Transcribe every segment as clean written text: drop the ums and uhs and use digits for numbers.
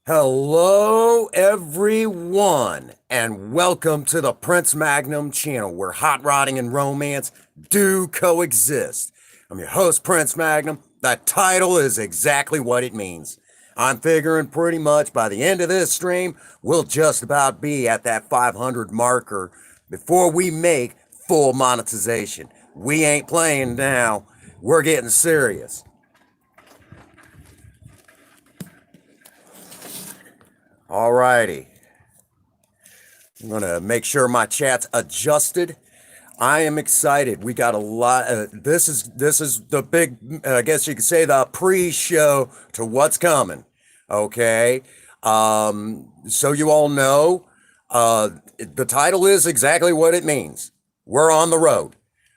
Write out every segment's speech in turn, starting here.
Hello, everyone, and welcome to the Prince Magnum Channel, where hot rodding and romance do coexist. I'm your host, Prince Magnum. That title is exactly what it means. I'm figuring pretty much by the end of this stream, we'll just about be at that 500 marker before we make full monetization. We ain't playing now, we're getting serious. Alrighty. I'm gonna make sure my chat's adjusted. I am excited. We got a lot. This is the big. I guess you could say the pre-show to what's coming. Okay. So you all know, the title is exactly what it means. We're on the road.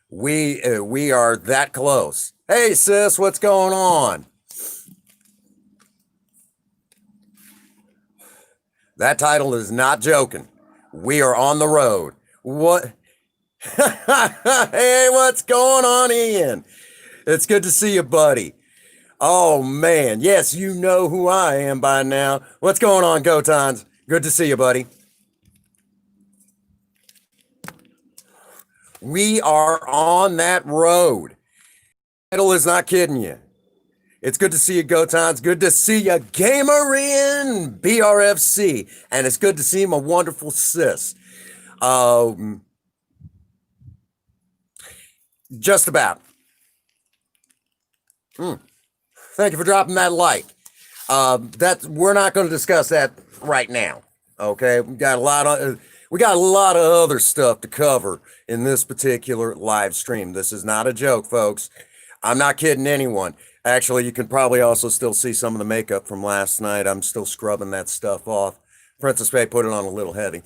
We are that close. Hey sis, what's going on? That title is not joking. We are on the road. What? Hey, what's going on, Ian? It's good to see you, buddy. Oh, man. Yes, you know who I am by now. What's going on, Gotons? Good to see you, buddy. We are on that road. Title is not kidding you. It's good to see you, Gotons. Good to see you, Gamer in BRFC. And it's good to see my wonderful sis. Just about. Thank you for dropping that like. We're not going to discuss that right now. Okay, we got a lot of other stuff to cover in this particular live stream. This is not a joke, folks. I'm not kidding anyone. Actually, you can probably also still see some of the makeup from last night. I'm still scrubbing that stuff off. Princess Faye put it on a little heavy,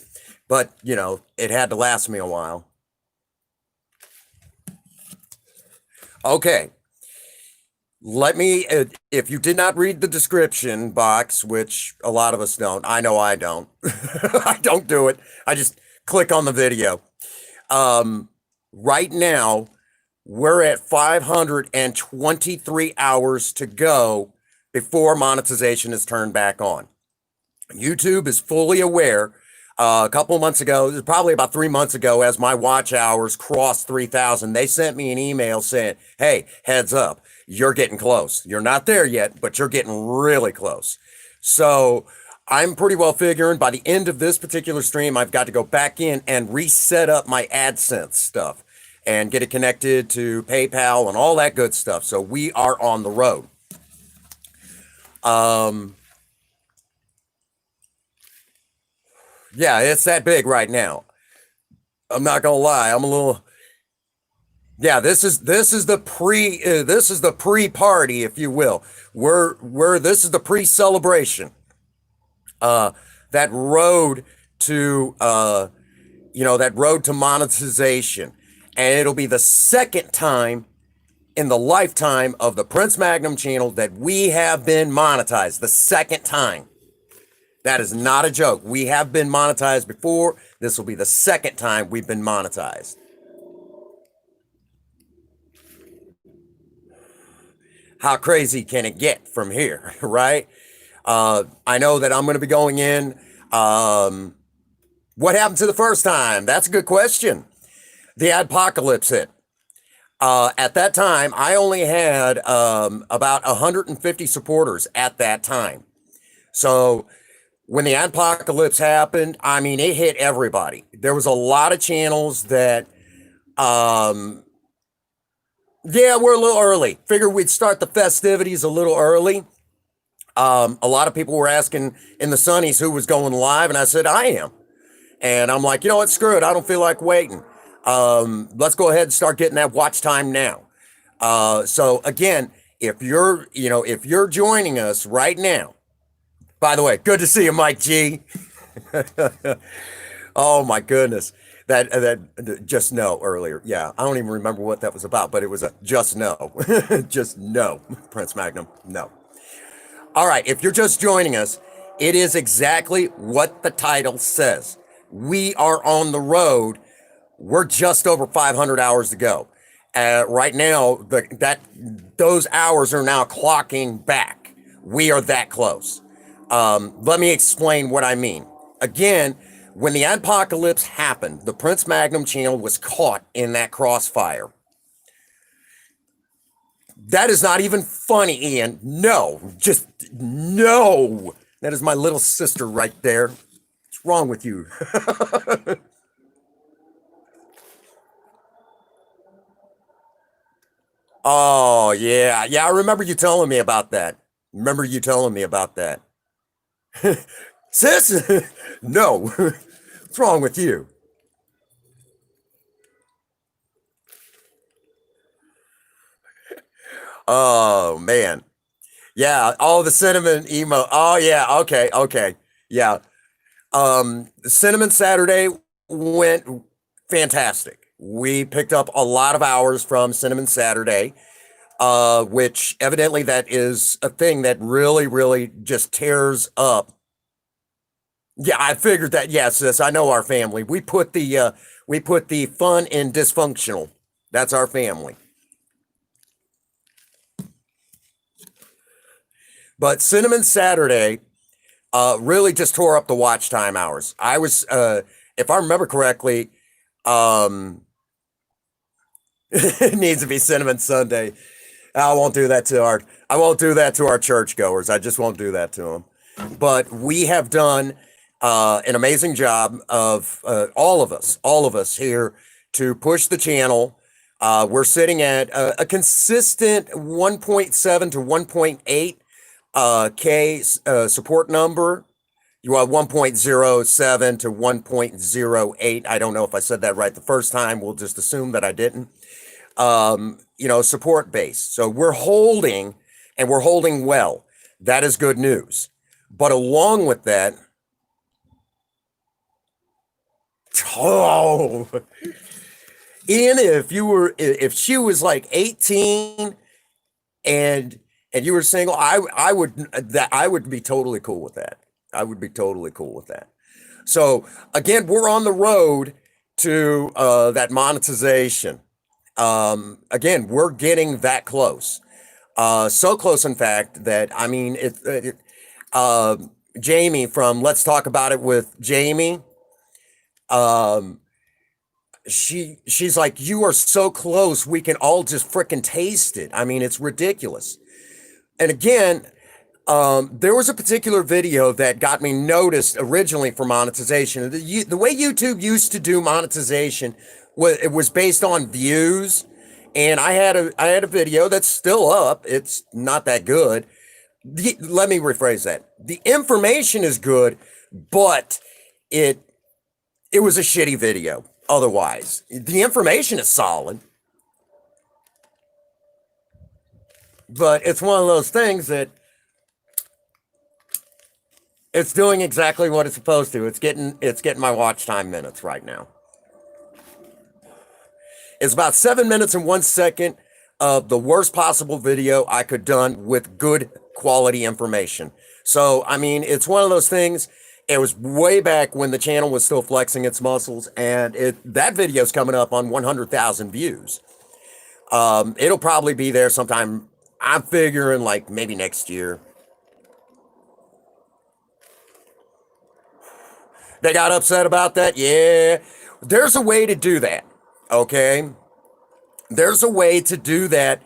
but you know, it had to last me a while. Okay. Let me, if you did not read the description box, which a lot of us don't, I know I don't. I don't do it. I just click on the video. Right now, we're at 523 hours to go before monetization is turned back on. YouTube is fully aware. A couple of months ago, probably about 3 months ago, as my watch hours crossed 3,000, they sent me an email saying, hey, heads up, you're getting close. You're not there yet, but you're getting really close. So I'm pretty well figuring by the end of this particular stream, I've got to go back in and reset up my AdSense stuff and get it connected to PayPal and all that good stuff. So we are on the road. Yeah, it's that big right now. I'm not gonna lie. I'm a little. Yeah, this is the pre party, if you will. This is the pre celebration. That road to that road to monetization, and it'll be the second time in the lifetime of the Prince Magnum channel that we have been monetized. The second time. That is not a joke. We have been monetized before. This will be the second time we've been monetized. How crazy can it get from here, right? I know that I'm going to be going in. What happened to the first time? That's a good question. The adpocalypse hit. At that time, I only had about 150 supporters at that time. So when the apocalypse happened, I mean, it hit everybody. There was a lot of channels that, yeah, we're a little early. Figured we'd start the festivities a little early. A lot of people were asking in the Sunnies who was going live, and I said, I am. And I'm like, you know what, screw it. I don't feel like waiting. Let's go ahead and start getting that watch time now. So again, if you're joining us right now, by the way, good to see you, Mike G. Oh my goodness. That just no earlier. Yeah, I don't even remember what that was about, but it was a just no. Just no, Prince Magnum, no. All right, if you're just joining us, it is exactly what the title says. We are on the road. We're just over 500 hours to go. Right now, those hours are now clocking back. We are that close. Let me explain what I mean. Again, when the apocalypse happened, the Prince Magnum Channel was caught in that crossfire. That is not even funny, Ian. No, just no. That is my little sister right there. What's wrong with you? Oh, yeah. Yeah, I remember you telling me about that. Remember you telling me about that. Sis? No. What's wrong with you? Oh, man. Yeah, all the cinnamon emo. Oh, yeah. Okay, okay. Yeah. The Cinnamon Saturday went fantastic. We picked up a lot of hours from Cinnamon Saturday, which evidently that is a thing that really, really just tears up. Yeah, I figured that. Yes, sis, I know our family. We put the fun in dysfunctional. That's our family. But Cinnamon Saturday really just tore up the watch time hours. If I remember correctly, um, it needs to be Cinnamon Sunday. I won't do that to our churchgoers. I just won't do that to them. But we have done an amazing job of all of us here to push the channel. We're sitting at a consistent 1.7 to 1.8 K support number. You are 1.07 to 1.08. I don't know if I said that right the first time. We'll just assume that I didn't. Support base. So we're holding and we're holding well. That is good news. But along with that, oh, Ian, if she was like 18 and you were single, I would be totally cool with that. I would be totally cool with that. So again, we're on the road to that monetization. Again, we're getting that close. So close, in fact, that I mean, uh, Jamie from Let's Talk About It with Jamie. Um, she's like, you are so close. We can all just freaking taste it. I mean, it's ridiculous. And again, there was a particular video that got me noticed originally for monetization. The way YouTube used to do monetization was based on views, and I had a video that's still up. It's not that good. Let me rephrase that. The information is good, but it it was a shitty video. Otherwise, the information is solid, but it's one of those things that it's doing exactly what it's supposed to. It's getting my watch time minutes right now. It's about 7 minutes and 1 second of the worst possible video I could done with good quality information. So I mean, it's one of those things. It was way back when the channel was still flexing its muscles, and that video's coming up on 100,000 views. It'll probably be there sometime. I'm figuring like maybe next year. They got upset about that. Yeah, there's a way to do that. Okay, there's a way to do that.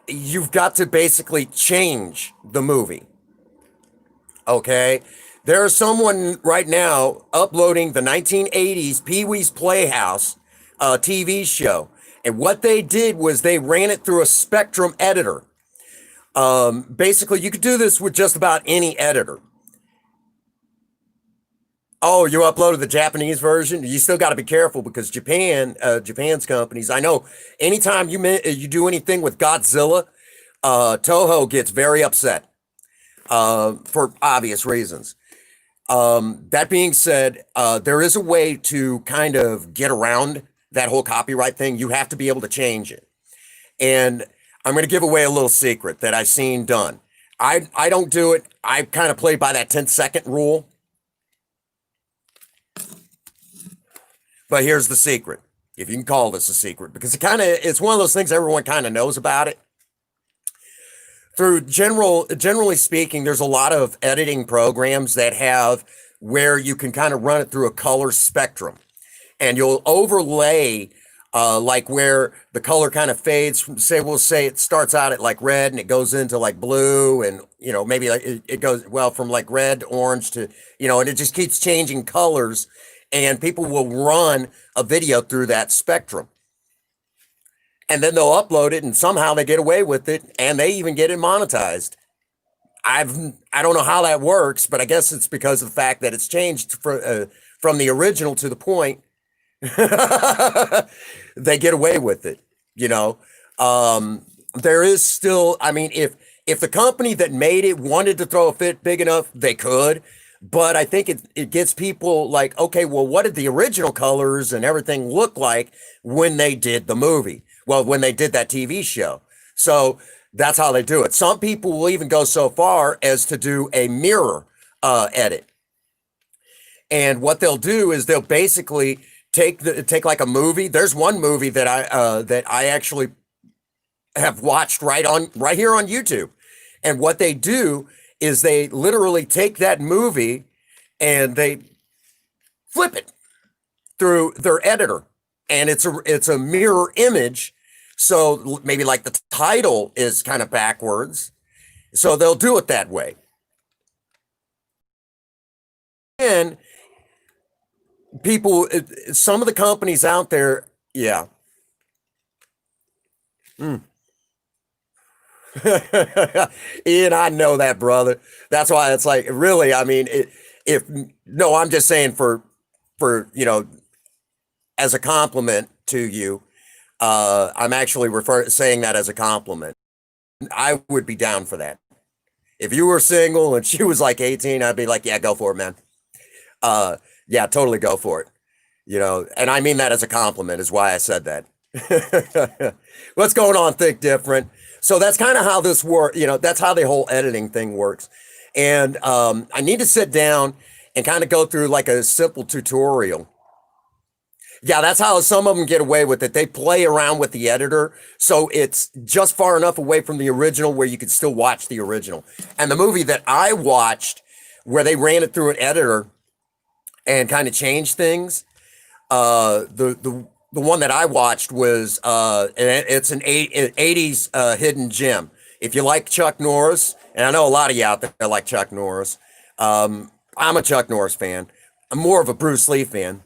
You've got to basically change the movie. Okay, there's someone right now uploading the 1980s Pee Wee's Playhouse TV show. And what they did was they ran it through a Spectrum editor. Basically, you could do this with just about any editor. Oh, you uploaded the Japanese version. You still got to be careful because Japan's companies. I know anytime you do anything with Godzilla, Toho gets very upset for obvious reasons. That being said, there is a way to kind of get around that whole copyright thing. You have to be able to change it. And I'm going to give away a little secret that I've seen done. I don't do it. I kind of play by that 10-second rule. But here's the secret, if you can call this a secret, because it's one of those things everyone kind of knows about it. generally speaking, there's a lot of editing programs that have where you can kind of run it through a color spectrum, and you'll overlay like where the color kind of fades from, say, we'll say it starts out at like red and it goes into like blue, and maybe like it goes well from like red to orange to, and it just keeps changing colors, and people will run a video through that spectrum, and then they'll upload it, and somehow they get away with it, and they even get it monetized. I don't know how that works, but I guess it's because of the fact that it's changed from the original to the point they get away with it. You know, there is still. I mean, if the company that made it wanted to throw a fit big enough, they could. But I think it gets people like, okay, well, what did the original colors and everything look like when they did the movie? Well, when they did that TV show. So that's how they do it. Some people will even go so far as to do a mirror edit. And what they'll do is they'll basically take like a movie. There's one movie that I actually have watched right here on YouTube. And what they do is they literally take that movie and they flip it through their editor, and it's a mirror image. So maybe like the title is kind of backwards. So they'll do it that way. And people, some of the companies out there, yeah. Mm. Ian, I know that, brother. That's why it's like, really, I mean, if no, I'm just saying for as a compliment to you. I'm actually saying that as a compliment. I would be down for that. If you were single and she was like 18, I'd be like, yeah, go for it, man. Yeah, totally go for it. And I mean that as a compliment is why I said that. What's going on, Think Different? So that's kind of how this works. That's how the whole editing thing works. And I need to sit down and kind of go through like a simple tutorial. Yeah, that's how some of them get away with it. They play around with the editor, so it's just far enough away from the original where you can still watch the original. And the movie that I watched, where they ran it through an editor and kind of changed things, the one that I watched was it's an 80s hidden gem. If you like Chuck Norris, and I know a lot of you out there like Chuck Norris, I'm a Chuck Norris fan. I'm more of a Bruce Lee fan.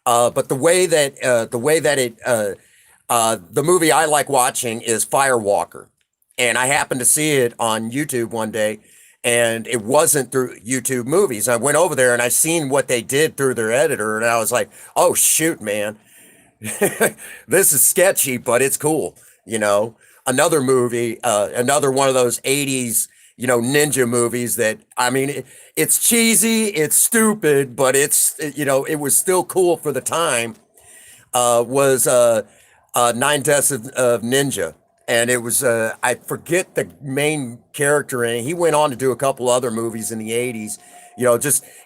But the way that the movie I like watching is Firewalker, and I happened to see it on YouTube one day, and it wasn't through YouTube Movies. I went over there and I seen what they did through their editor, and I was like, oh shoot, man, this is sketchy, but it's cool. Another movie, another one of those '80s ninja movies that, I mean, it's cheesy, it's stupid, but it was still cool for the time. Was Nine Deaths of Ninja. And it was, I forget the main character in it. He went on to do a couple other movies in the '80s.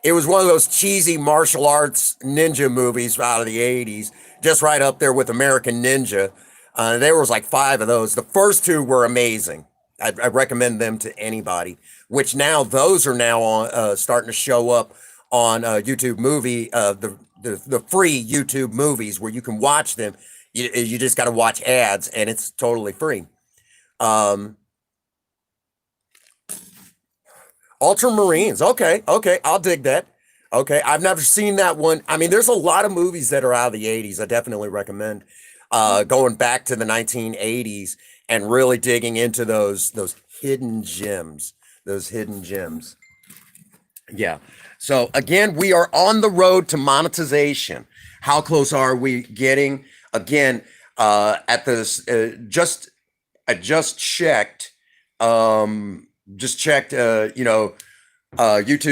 It was one of those cheesy martial arts ninja movies out of the '80s, just right up there with American Ninja. There was like 5 of those. The first 2 were amazing. I recommend them to anybody. Which now those are now on starting to show up on YouTube Movie, the free YouTube movies where you can watch them. You just got to watch ads, and it's totally free. Ultramarines. Okay, I'll dig that. Okay, I've never seen that one. I mean, there's a lot of movies that are out of the '80s. I definitely recommend going back to the 1980s and really digging into those hidden gems. Those hidden gems. Yeah. So again, we are on the road to monetization. How close are we getting? Again, at this, I just checked, YouTube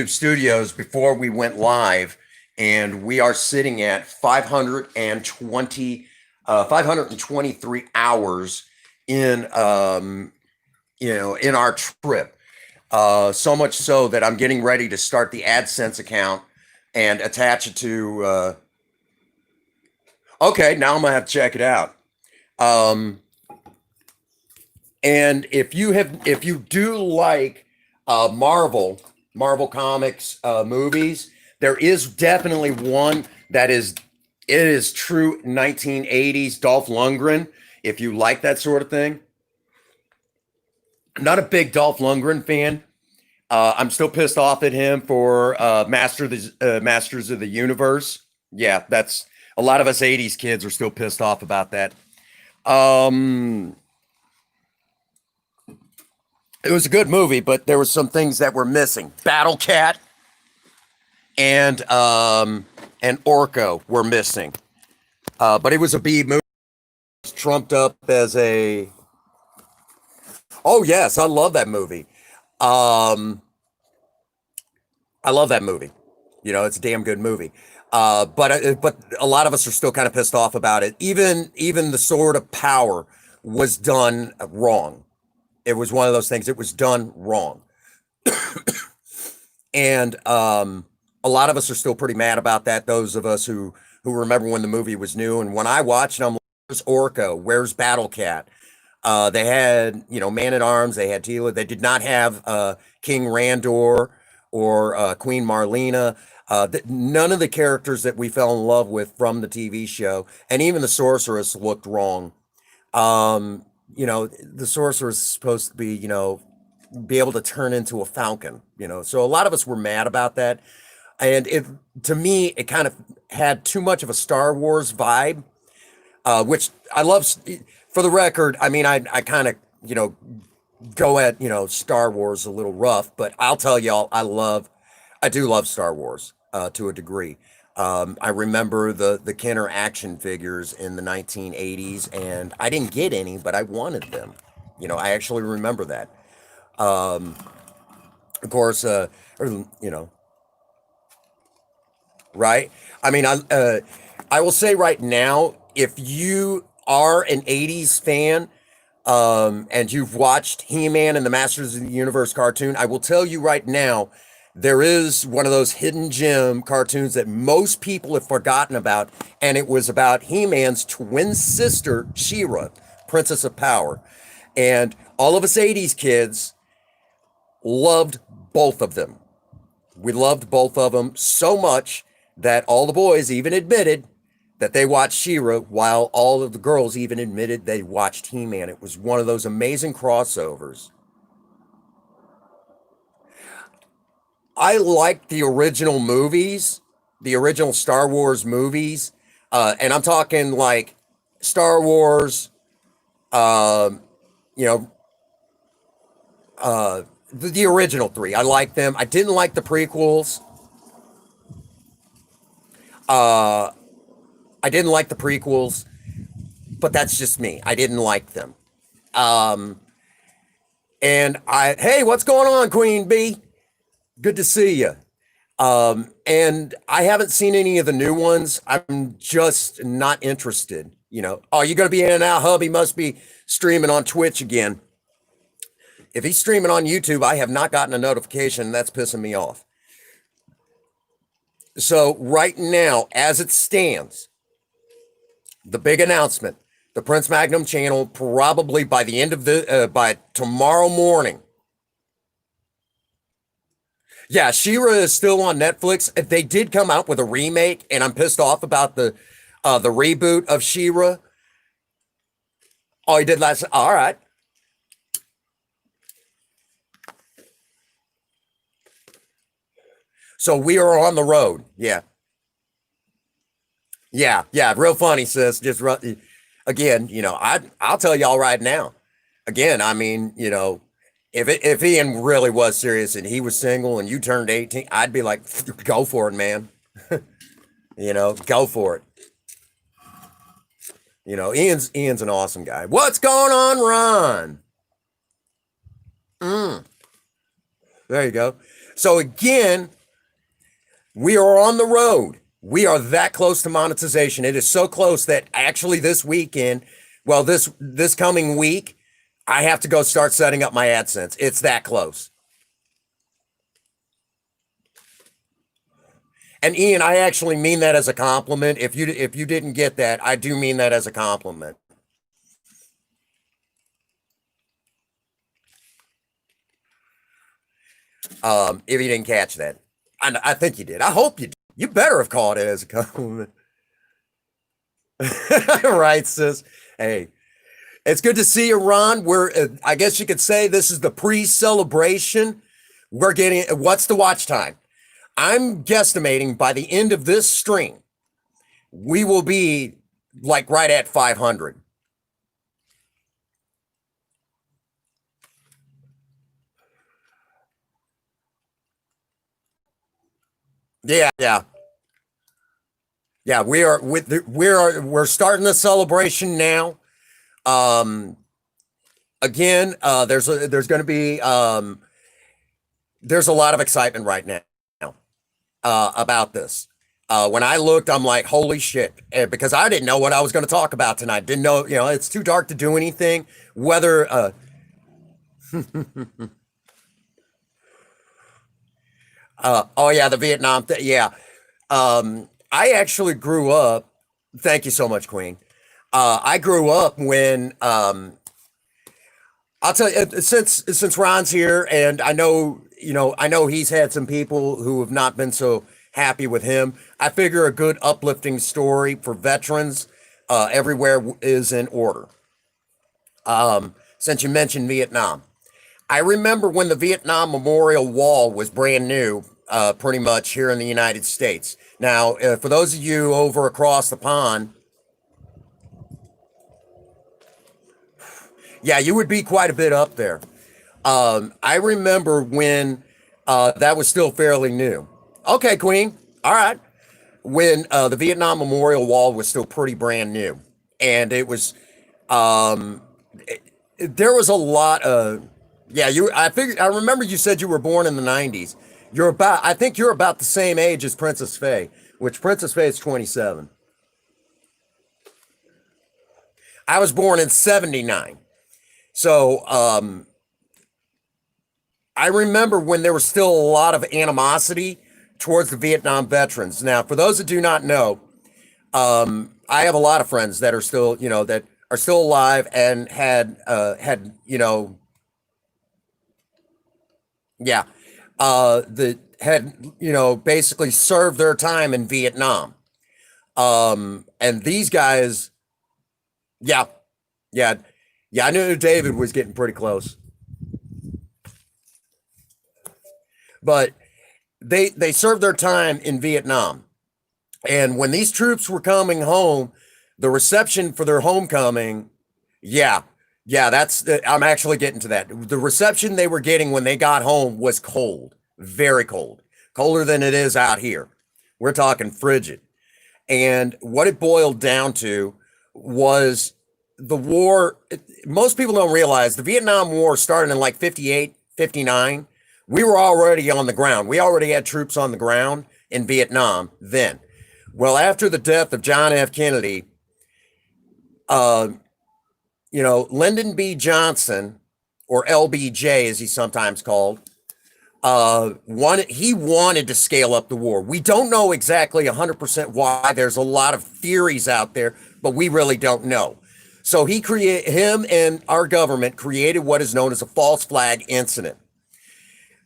Studios before we went live, and we are sitting at 523 hours in, in our trip. So much so that I'm getting ready to start the AdSense account and attach it to, okay, now I'm gonna have to check it out. Um, and if you do like Marvel Comics movies, there is definitely one that is it is true 1980s Dolph Lundgren. If you like that sort of thing, I'm not a big Dolph Lundgren fan. I'm still pissed off at him for Masters of the Universe. Yeah, that's a lot of us '80s kids are still pissed off about that. Um, it was a good movie, but there were some things that were missing. Battle Cat and Orko were missing. But it was a B movie, trumped up as a. Oh yes, I love that movie. Um, I love that movie. You know, it's a damn good movie. But a lot of us are still kind of pissed off about it. Even the Sword of Power was done wrong. It was one of those things. It was done wrong, and a lot of us are still pretty mad about that. Those of us who remember when the movie was new, and when I watched, I'm like, "Where's Orko? Where's Battle Cat?" They had, Man at Arms. They had Tila. They did not have King Randor or Queen Marlena. None of the characters that we fell in love with from the TV show, and even the sorceress looked wrong. The sorceress is supposed to be, be able to turn into a falcon. So a lot of us were mad about that, and it to me it kind of had too much of a Star Wars vibe, which I love. For the record, I mean, I kind of, go at, Star Wars a little rough, but I'll tell y'all, I do love Star Wars to a degree. I remember the Kenner action figures in the 1980s, and I didn't get any, but I wanted them. I actually remember that. Um, of course, or, right? I mean, I will say right now, if you are an '80s fan, and you've watched He-Man and the Masters of the Universe cartoon, I will tell you right now, there is one of those hidden gem cartoons that most people have forgotten about, and it was about He-Man's twin sister, She-Ra, Princess of Power. And all of us '80s kids loved both of them. We loved both of them so much that all the boys even admitted that they watched She-Ra, while all of the girls even admitted they watched He-Man. It was one of those amazing crossovers. I liked the original movies, the original Star Wars movies, and I'm talking like Star Wars, um, you know, the original three. I liked them. I didn't like the prequels. Uh, I didn't like the prequels, but that's just me. I didn't like them. Um, hey, what's going on, Queen Bee? Good to see you. And I haven't seen any of the new ones. I'm just not interested. Oh, you're going to be in and out, hubby must be streaming on Twitch again. If he's streaming on YouTube, I have not gotten a notification. That's pissing me off. So right now, as it stands, the big announcement, the Prince Magnum channel, probably by the end of by tomorrow morning. Yeah, She-Ra is still on Netflix. They did come out with a remake, and I'm pissed off about the reboot of She-Ra. Oh, he did last. All right. So we are on the road. Yeah. Yeah. Real funny, sis. Again, I'll tell y'all right now. Again, I mean, if Ian really was serious and he was single and you turned 18, I'd be like, go for it, man. Go for it. Ian's an awesome guy. What's going on, Ron? There you go. So again, we are on the road. We are that close to monetization. It is so close that actually this weekend, well, this coming week, I have to go start setting up my AdSense. It's that close. And Ian, I actually mean that as a compliment. If you didn't get that, I do mean that as a compliment. If you didn't catch that, I think you did. I hope you did. You better have caught it as a compliment. Right, sis? Hey, it's good to see you, Ron. I guess you could say this is the pre-celebration. We're getting, what's the watch time? I'm guesstimating by the end of this stream, we will be like right at 500. Yeah, yeah. Yeah, we're starting the celebration now. Um Again, there's going to be there's a lot of excitement right now about this. When I looked, I'm like, holy shit, because I didn't know what I was going to talk about tonight. Didn't know, it's too dark to do anything. Whether oh yeah, the Vietnam thing. Yeah. I actually grew up. Thank you so much, Queen. I grew up when I'll tell you, since Ron's here, and I know he's had some people who have not been so happy with him. I figure a good uplifting story for veterans everywhere is in order. Since you mentioned Vietnam, I remember when the Vietnam Memorial Wall was brand new, pretty much here in the United States. Now, for those of you over across the pond, yeah, you would be quite a bit up there. I remember when that was still fairly new. Okay, Queen. All right. When the Vietnam Memorial Wall was still pretty brand new, and it was, um, there was a lot of, yeah. I remember you said you were born in the '90s. I think you're about the same age as Princess Faye, which Princess Faye is 27. I was born in '79. So I remember when there was still a lot of animosity towards the Vietnam veterans. Now, for those that do not know, I have a lot of friends that are still, that are still alive and had, yeah, that had, basically served their time in Vietnam. And these guys, yeah, yeah, yeah, I knew David was getting pretty close, but they served their time in Vietnam. And when these troops were coming home, the reception for their homecoming, yeah, yeah, I'm actually getting to that. The reception they were getting when they got home was cold, very cold, colder than it is out here. We're talking frigid. And what it boiled down to was the war. Most people don't realize the Vietnam War started in like 58, 59. We were already on the ground. We already had troops on the ground in Vietnam then. Well, after the death of John F. Kennedy, uh, Lyndon B. Johnson, or LBJ as he's sometimes called, he wanted to scale up the war. We don't know exactly 100% why. There's a lot of theories out there, but we really don't know. So him and our government created what is known as a false flag incident,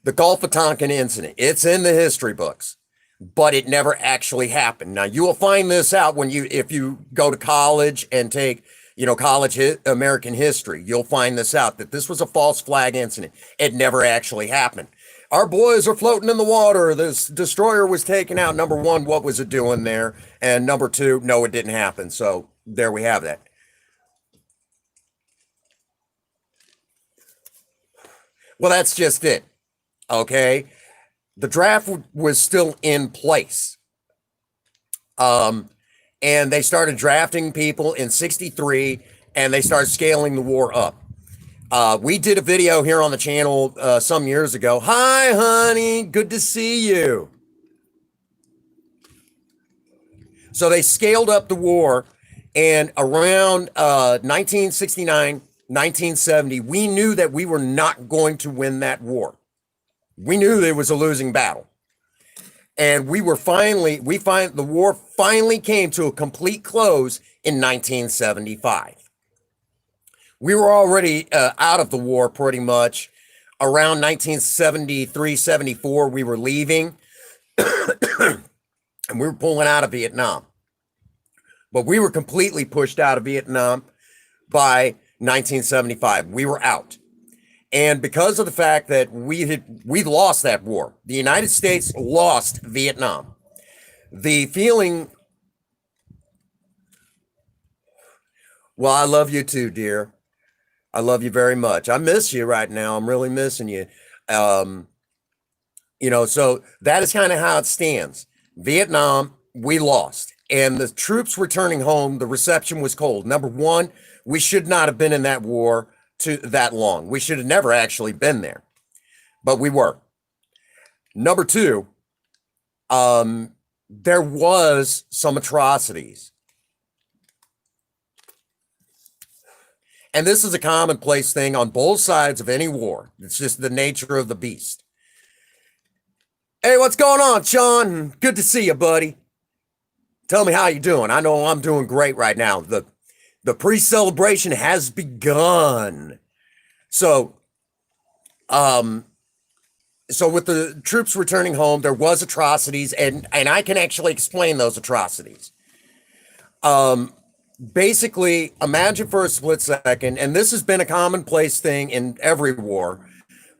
the Gulf of Tonkin incident. It's in the history books, but it never actually happened. Now you will find this out if you go to college and take, American history. You'll find this out, that this was a false flag incident. It never actually happened. Our boys are floating in the water. This destroyer was taken out. Number one, what was it doing there? And number two, no, it didn't happen. So there we have that. Well, that's just it. Okay. The draft was still in place. Um, and they started drafting people in 63, and they started scaling the war up. We did a video here on the channel some years ago. Hi, honey. Good to see you. So they scaled up the war, and around 1969, 1970, we knew that we were not going to win that war. We knew it was a losing battle. And the war finally came to a complete close in 1975. We were already out of the war pretty much around 1973, 74, we were leaving and we were pulling out of Vietnam. But we were completely pushed out of Vietnam by 1975. We were out. And because of the fact that we lost that war, the United States lost Vietnam. The feeling, well, I love you too, dear. I love you very much. I miss you right now. I'm really missing you. Um, so that is kind of how it stands. Vietnam, we lost. And the troops returning home, the reception was cold. Number one, we should not have been in that war to that long. We should have never actually been there, but we were. Number two, there was some atrocities. And this is a commonplace thing on both sides of any war. It's just the nature of the beast. Hey, what's going on, Sean? Good to see you, buddy. Tell me how you doing. I know I'm doing great right now. The pre-celebration has begun. So with the troops returning home, there was atrocities, and I can actually explain those atrocities. Basically, imagine for a split second, and this has been a commonplace thing in every war,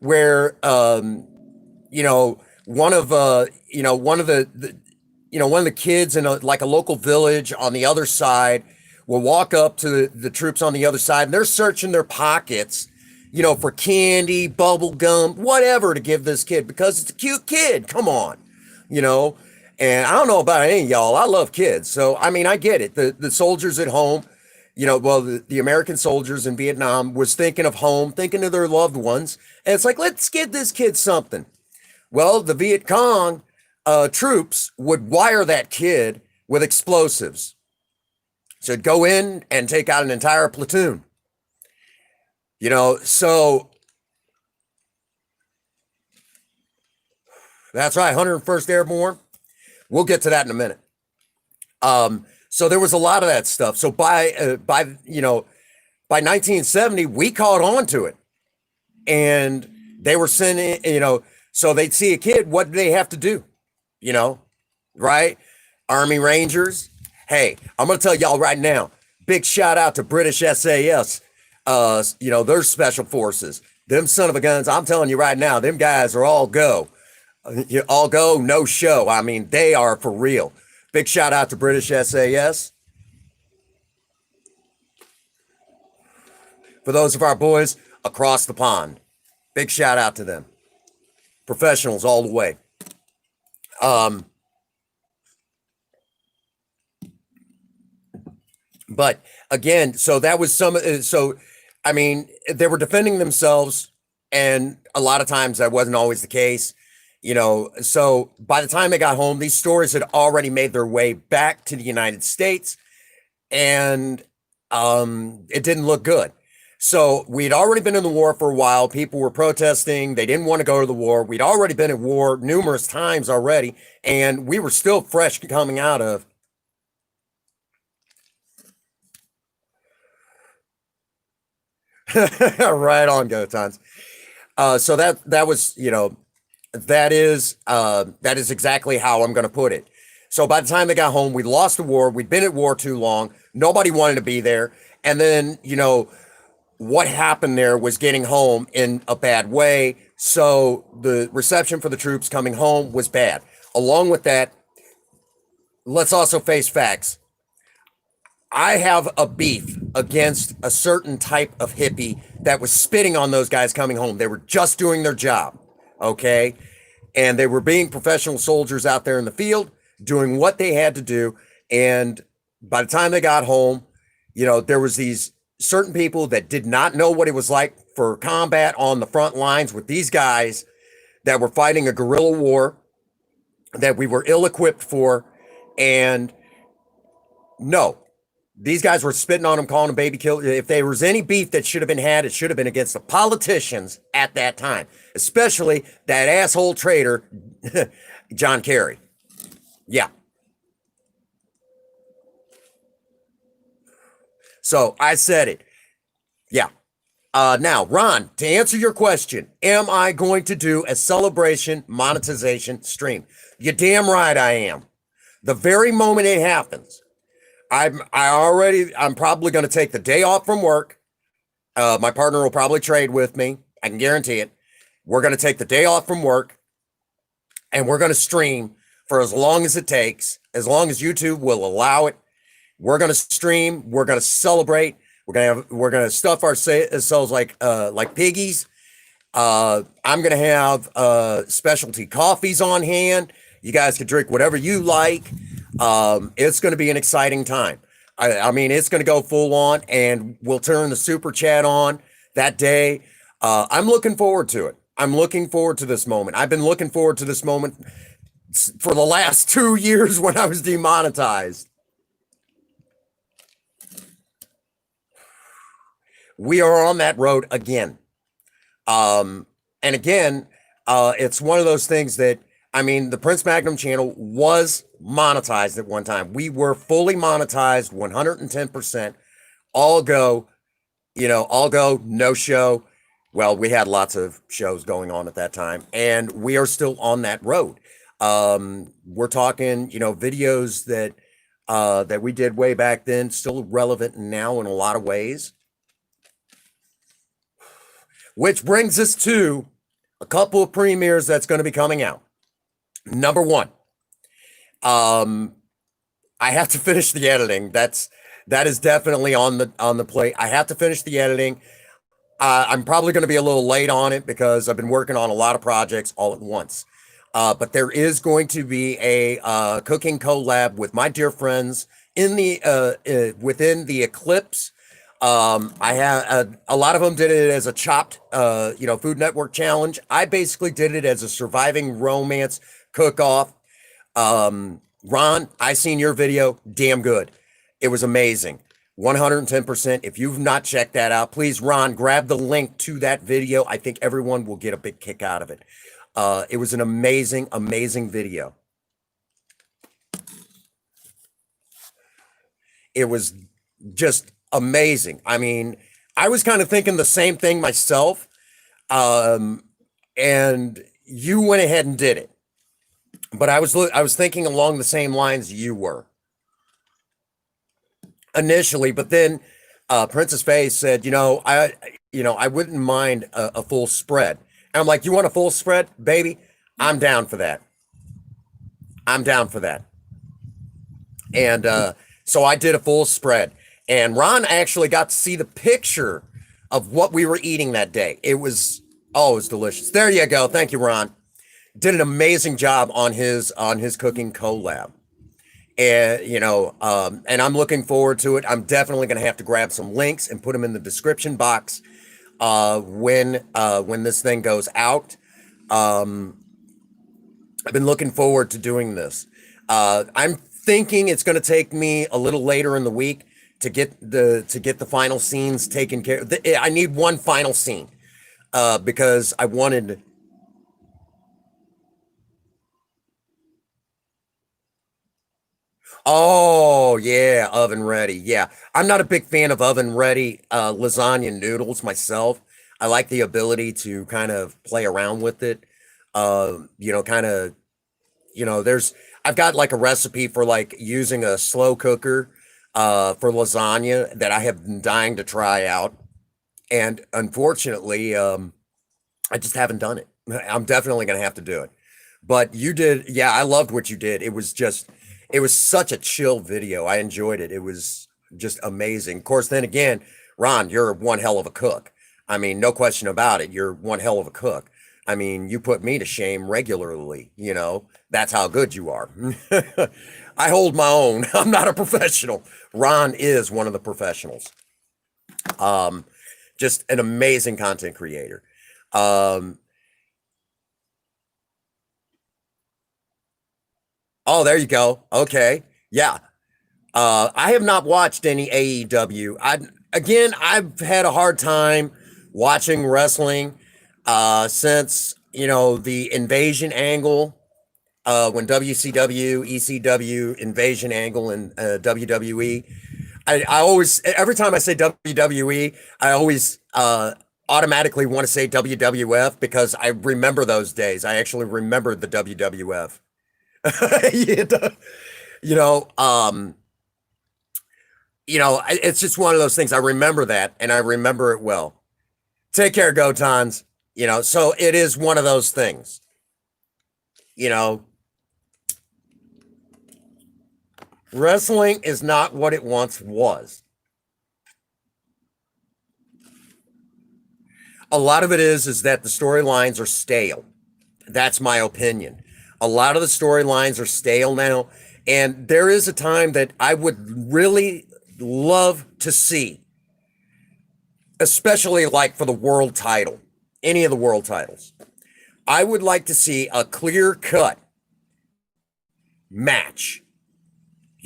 where one of the kids in like a local village on the other side will walk up to the troops on the other side, and they're searching their pockets, for candy, bubble gum, whatever to give this kid because it's a cute kid. Come on, And I don't know about any of y'all. I love kids. So, I mean, I get it. The soldiers at home, the American soldiers in Vietnam was thinking of home, thinking of their loved ones. And it's like, let's give this kid something. Well, the Viet Cong troops would wire that kid with explosives. So it'd go in and take out an entire platoon. So that's right, 101st Airborne. We'll get to that in a minute. So there was a lot of that stuff. So by 1970, we caught on to it, and they were sending, so they'd see a kid. What do they have to do? Right? Army Rangers. Hey, I'm going to tell y'all right now, big shout out to British SAS, their special forces. Them son of a guns, I'm telling you right now, them guys are all go. All go, no show. I mean, they are for real. Big shout out to British SAS. For those of our boys across the pond, big shout out to them. Professionals all the way. But again, so that was I mean, they were defending themselves, and a lot of times that wasn't always the case. So by the time they got home, these stories had already made their way back to the United States, and it didn't look good. So we'd already been in the war for a while. People were protesting. They didn't want to go to the war. We'd already been at war numerous times already, and we were still fresh coming out of. Right on, Go Tons. So that was, that is exactly how I'm going to put it. So by the time they got home, we lost the war. We'd been at war too long. Nobody wanted to be there. And then, what happened there was getting home in a bad way. So the reception for the troops coming home was bad. Along with that, let's also face facts. I have a beef against a certain type of hippie that was spitting on those guys coming home. They were just doing their job, okay? And they were being professional soldiers out there in the field, doing what they had to do. And by the time they got home, there was these certain people that did not know what it was like for combat on the front lines with these guys that were fighting a guerrilla war that we were ill-equipped for. And no, these guys were spitting on them, calling them baby killers. If there was any beef that should have been had, it should have been against the politicians at that time, especially that asshole traitor, John Kerry. Yeah. So I said it. Yeah. Now, Ron, to answer your question, am I going to do a celebration monetization stream? You damn right I am. The very moment it happens, I'm probably going to take the day off from work. My partner will probably trade with me. I can guarantee it. We're going to take the day off from work and we're going to stream for as long as it takes, as long as YouTube will allow it. We're going to stream. We're going to celebrate. We're going to stuff ourselves like piggies. I'm going to have specialty coffees on hand. You guys can drink whatever you like. It's going to be an exciting time. I mean, it's going to go full on, and we'll turn the super chat on that day. I'm looking forward to it. I'm looking forward to this moment. I've been looking forward to this moment for the last 2 years when I was demonetized. We are on that road again. And again, it's one of those things that, I mean, the Prince Magnum channel was monetized at one time. We were fully monetized, 110%. All go, all go, no show. Well, we had lots of shows going on at that time, and we are still on that road. We're talking, videos that we did way back then, still relevant now in a lot of ways. Which brings us to a couple of premieres that's going to be coming out. Number one, I have to finish the editing. That is definitely on the plate. I have to finish the editing. I'm probably going to be a little late on it because I've been working on a lot of projects all at once. But there is going to be a cooking collab with my dear friends in the within the Eclipse. I have a lot of them did it as a chopped, Food Network challenge. I basically did it as a surviving romance cook-off. Ron, I seen your video, damn good. It was amazing. 110%. If you've not checked that out, please, Ron, grab the link to that video. I think everyone will get a big kick out of it. It was an amazing, amazing video. It was just amazing. I mean, I was kind of thinking the same thing myself. And you went ahead and did it. But I was thinking along the same lines you were initially, but then Princess Faye said, I wouldn't mind a full spread. And I'm like, you want a full spread, baby? I'm down for that. I'm down for that. And so I did a full spread. And Ron actually got to see the picture of what we were eating that day. It was delicious. There you go. Thank you, Ron. Did an amazing job on his cooking collab. And, and I'm looking forward to it. I'm definitely going to have to grab some links and put them in the description box when this thing goes out. I've been looking forward to doing this. I'm thinking it's going to take me a little later in the week to get the final scenes taken care of. I need one final scene because I wanted. Oh yeah, oven ready. Yeah, I'm not a big fan of oven ready lasagna noodles myself. I like the ability to kind of play around with it. Kind of, I've got like a recipe for like using a slow cooker for lasagna that I have been dying to try out, and unfortunately, I just haven't done it. I'm definitely gonna have to do it. But you did, yeah. I loved what you did. It was such a chill video. I enjoyed it. It was just amazing. Of course, then again, Ron, you're one hell of a cook. I mean, no question about it. You're one hell of a cook. I mean, you put me to shame regularly. That's how good you are. I hold my own. I'm not a professional. Ron is one of the professionals. Just an amazing content creator. Oh, there you go. Okay. Yeah. I have not watched any AEW. I've had a hard time watching wrestling since, the invasion angle, when WCW, ECW, invasion angle, and WWE. I always, every time I say WWE, I always automatically want to say WWF because I remember those days. I actually remembered the WWF. you know, you know, um, it's just one of those things. I remember that, and I remember it well. Take care, Gotons. So it is one of those things. You know, wrestling is not what it once was. A lot of it is that the storylines are stale. That's my opinion. A lot of the storylines are stale now, and there is a time that I would really love to see, especially like for the world title, any of the world titles. I would like to see a clear cut match,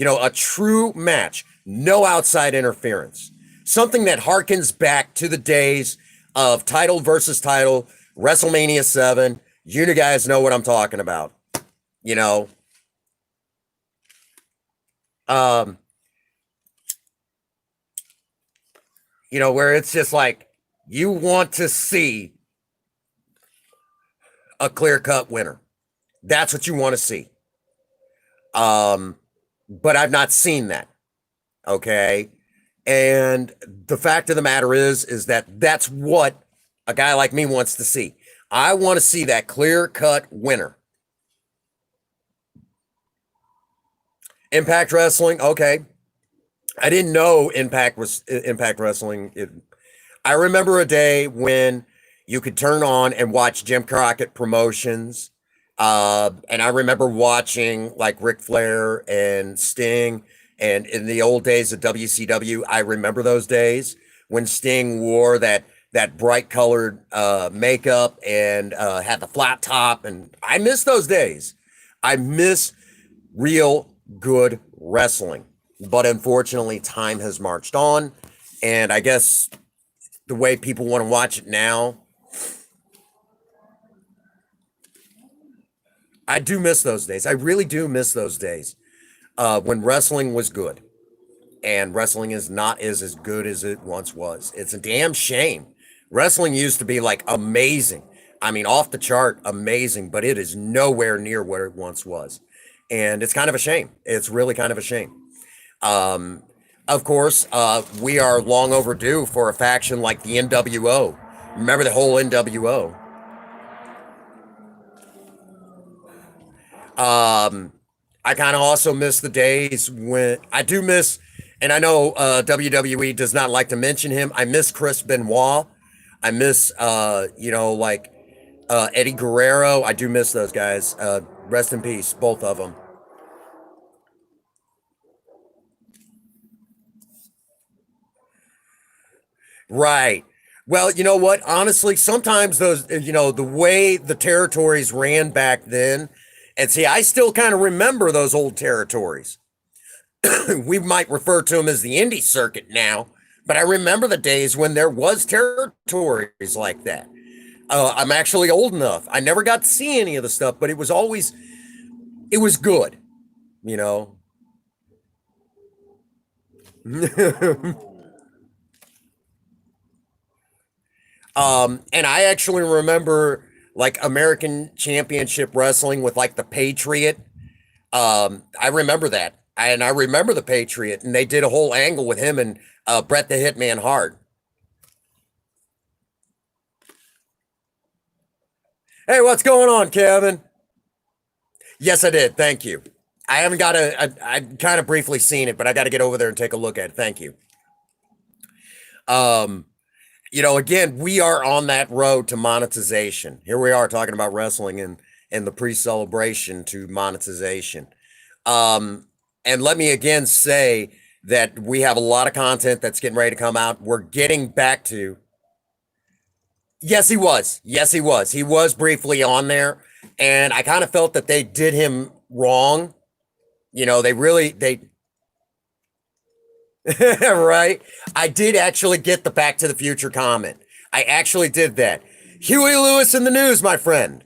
a true match, no outside interference, something that harkens back to the days of title versus title, WrestleMania 7. You guys know what I'm talking about. You know, um, where it's just like you want to see a clear cut winner. That's what you want to see. But I've not seen that. Okay. And the fact of the matter is that that's what a guy like me wants to see. I want to see that clear cut winner. Impact Wrestling, okay. I didn't know Impact was Impact Wrestling. I remember a day when you could turn on and watch Jim Crockett promotions. And I remember watching like Ric Flair and Sting. And in the old days of WCW, I remember those days when Sting wore that bright colored makeup and had the flat top. And I miss those days. I miss real good wrestling. But unfortunately, time has marched on. And I guess the way people want to watch it now, I do miss those days. I really do miss those days when wrestling was good. And wrestling is not as good as it once was. It's a damn shame. Wrestling used to be like amazing. I mean, off the chart, amazing, but it is nowhere near where it once was. And it's kind of a shame. It's really kind of a shame. Um, of course, we are long overdue for a faction like the NWO. Remember the whole NWO? I kind of also miss the days when I do miss, and I know WWE does not like to mention him. I miss Chris Benoit. I miss, like Eddie Guerrero. I do miss those guys. Rest in peace, both of them. Right. Well, you know what? Honestly, sometimes those, the way the territories ran back then, and see, I still kind of remember those old territories. We might refer to them as the indie circuit now, but I remember the days when there was territories like that. I'm actually old enough. I never got to see any of the stuff, but it was good, you know. And I actually remember like American Championship Wrestling with like the Patriot. I remember that. And I remember the Patriot, and they did a whole angle with him and Bret the Hitman Hart. Hey, what's going on, Kevin? Yes, I did. Thank you. I haven't got I kind of briefly seen it, but I got to get over there and take a look at it. Thank you. Um, again, we are on that road to monetization. Here we are talking about wrestling and the pre-celebration to monetization. And let me again say that we have a lot of content that's getting ready to come out. We're getting back to. Yes, he was. Yes, he was. He was briefly on there, and I kind of felt that they did him wrong. They really they right. I did actually get the Back to the Future comment. I actually did that. Huey Lewis in the news, my friend.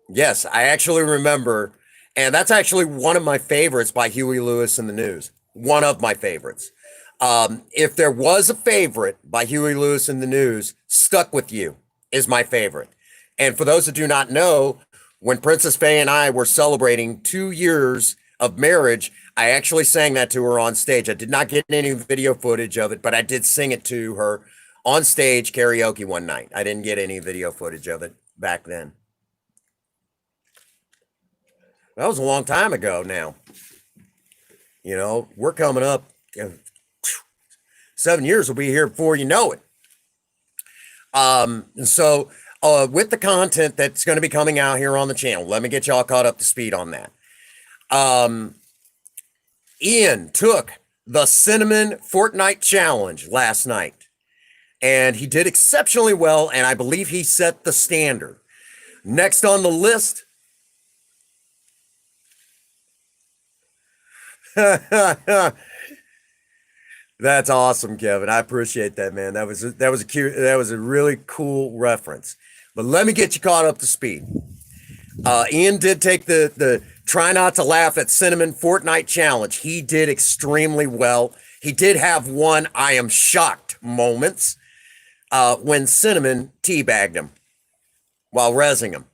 Yes, I actually remember, and that's actually one of my favorites by Huey Lewis in the news. One of my favorites. If there was a favorite by Huey Lewis in the News, Stuck With You is my favorite. And for those that do not know, when Princess Faye and I were celebrating 2 years of marriage, I actually sang that to her on stage. I did not get any video footage of it, but I did sing it to her on stage karaoke one night. I didn't get any video footage of it back then. That was a long time ago now. You know, we're coming up. 7 years will be here before you know it. So with the content that's going to be coming out here on the channel, let me get y'all caught up to speed on that. Ian took the Cinnamon Fortnite Challenge last night, and he did exceptionally well, and I believe he set the standard. Next on the list, that's awesome, Kevin. I appreciate that, man. That was a really cool reference. But let me get you caught up to speed. Ian did take the try not to laugh at Cinnamon Fortnite Challenge. He did extremely well. He did have one I am shocked moments when Cinnamon teabagged him while rezzing him.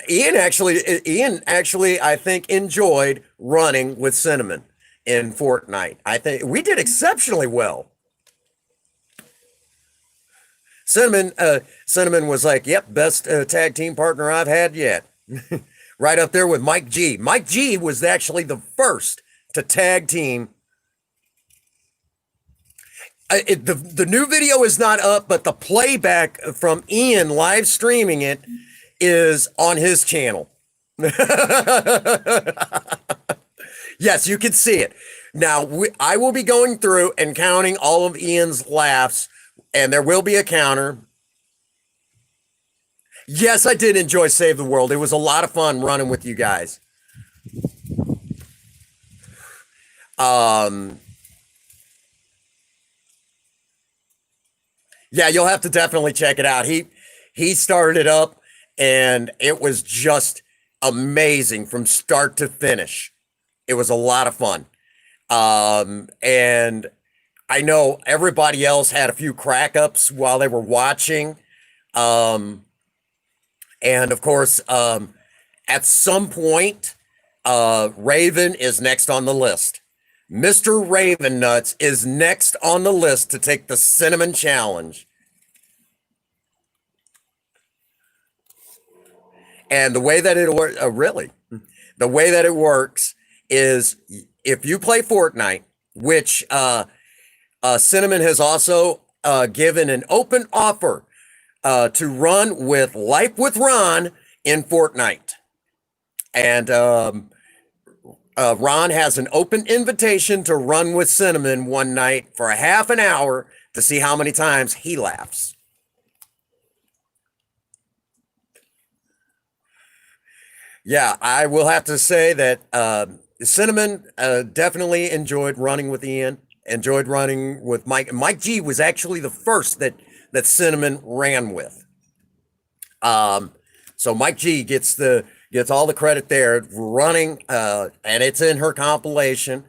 Ian actually, I think, enjoyed running with Cinnamon in Fortnite. I think we did exceptionally well. Cinnamon was like, "Yep, best tag team partner I've had yet." Right up there with Mike G. Mike G was actually the first to tag team. The new video is not up, but the playback from Ian live streaming it is on his channel. Yes, you can see it. Now, I will be going through and counting all of Ian's laughs, and there will be a counter. Yes, I did enjoy Save the World. It was a lot of fun running with you guys. Yeah, you'll have to definitely check it out. He started it up, and it was just amazing from start to finish. It was a lot of fun. And I know everybody else had a few crack ups while they were watching. And of course, at some point, Raven is next on the list. Mr. Raven Nuts is next on the list to take the Cinnamon Challenge. And the way that it works, the way that it works is if you play Fortnite, which Cinnamon has also given an open offer to run with Life with Ron in Fortnite. And Ron has an open invitation to run with Cinnamon one night for a half an hour to see how many times he laughs. Yeah, I will have to say that Cinnamon definitely enjoyed running with Ian, enjoyed running with Mike. Mike G was actually the first that Cinnamon ran with. So Mike G gets all the credit there running, and it's in her compilation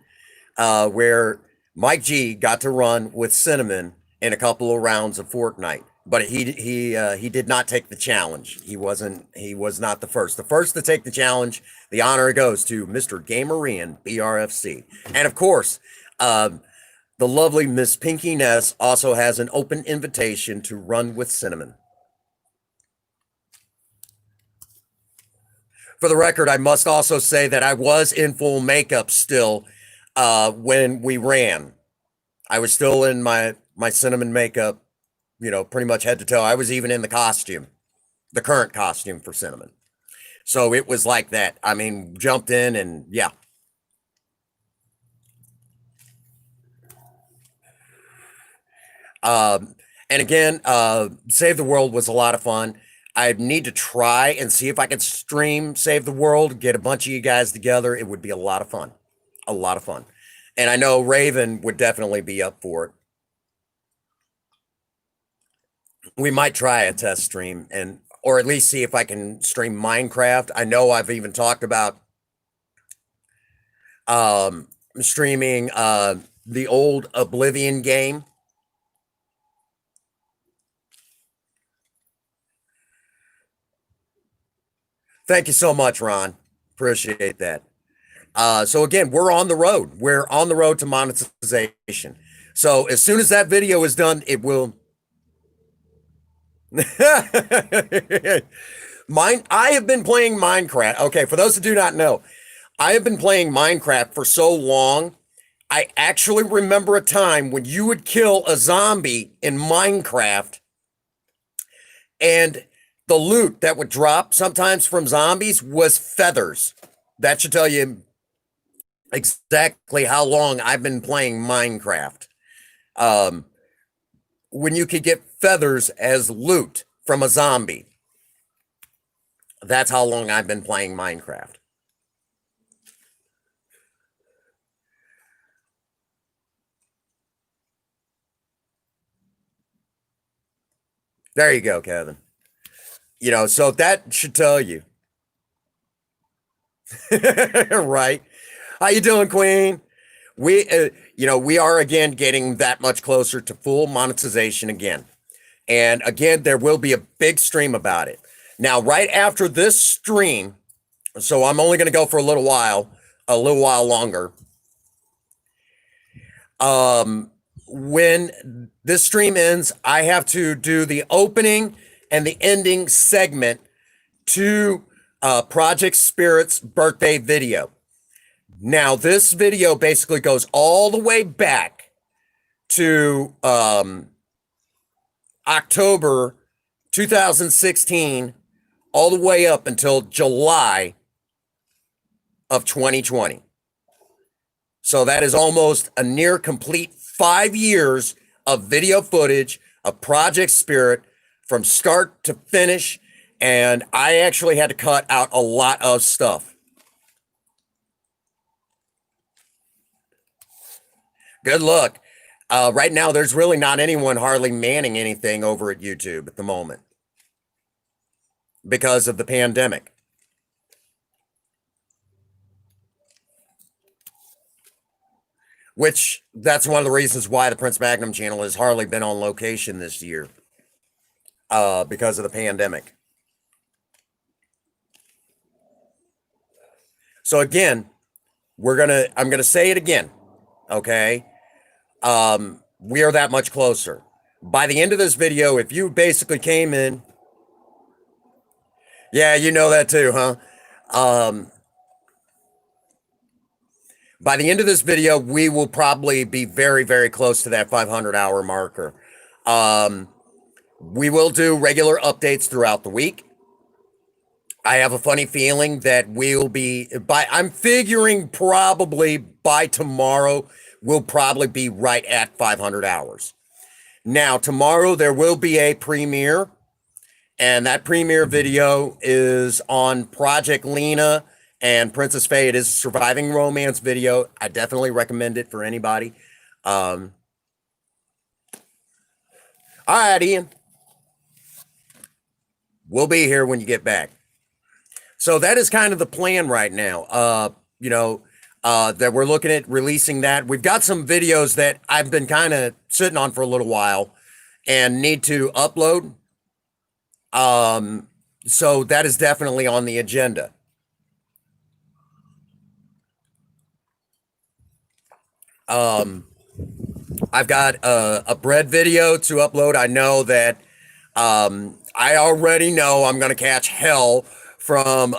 where Mike G got to run with Cinnamon in a couple of rounds of Fortnite. But he did not take the challenge. He was not the first. The first to take the challenge, the honor goes to Mr. Gamerian BRFC. And of course, the lovely Miss Pinky Ness also has an open invitation to run with Cinnamon. For the record, I must also say that I was in full makeup still when we ran. I was still in my Cinnamon makeup, pretty much head to toe. I was even in the costume, the current costume for Cinnamon. So it was like that. I mean, jumped in and yeah. And again, Save the World was a lot of fun. I need to try and see if I can stream Save the World, get a bunch of you guys together. It would be a lot of fun. A lot of fun. And I know Raven would definitely be up for it. We might try a test stream or at least see if I can stream Minecraft. I know I've even talked about streaming the old Oblivion game. Thank you so much, Ron. Appreciate that. So again, we're on the road. We're on the road to monetization. So as soon as that video is done, it will. Mine. I have been playing Minecraft. Okay, for those who do not know, I have been playing Minecraft for so long. I actually remember a time when you would kill a zombie in Minecraft, and the loot that would drop sometimes from zombies was feathers. That should tell you exactly how long I've been playing Minecraft. Um, when you could get feathers as loot from a zombie, that's how long I've been playing Minecraft. There you go, Kevin. So that should tell you. Right. How you doing, Queen? We are again getting that much closer to full monetization again. And again, there will be a big stream about it. Now, right after this stream, so I'm only going to go for a little while longer. When this stream ends, I have to do the opening and the ending segment to Project Spirit's birthday video. Now, this video basically goes all the way back to October 2016, all the way up until July of 2020. So that is almost a near complete 5 years of video footage of Project Spirit from start to finish. And I actually had to cut out a lot of stuff. Good luck. Right now, there's really not anyone hardly manning anything over at YouTube at the moment because of the pandemic. Which, that's one of the reasons why the Prince Magnum Channel has hardly been on location this year, because of the pandemic. So again, I'm gonna say it again, okay? We are that much closer. By the end of this video, if you basically came in, yeah, you know that too, huh? By the end of this video, we will probably be very, very close to that 500-hour marker. We will do regular updates throughout the week. I have a funny feeling that I'm figuring probably by tomorrow, we'll probably be right at 500 hours. Now, tomorrow there will be a premiere, and that premiere video is on Project Lena and Princess Faye. It is a surviving romance video. I definitely recommend it for anybody. All right, Ian. We'll be here when you get back. So that is kind of the plan right now. That we're looking at releasing that. We've got some videos that I've been kind of sitting on for a little while and need to upload. So that is definitely on the agenda. I've got a bread video to upload. I know that I already know I'm going to catch hell from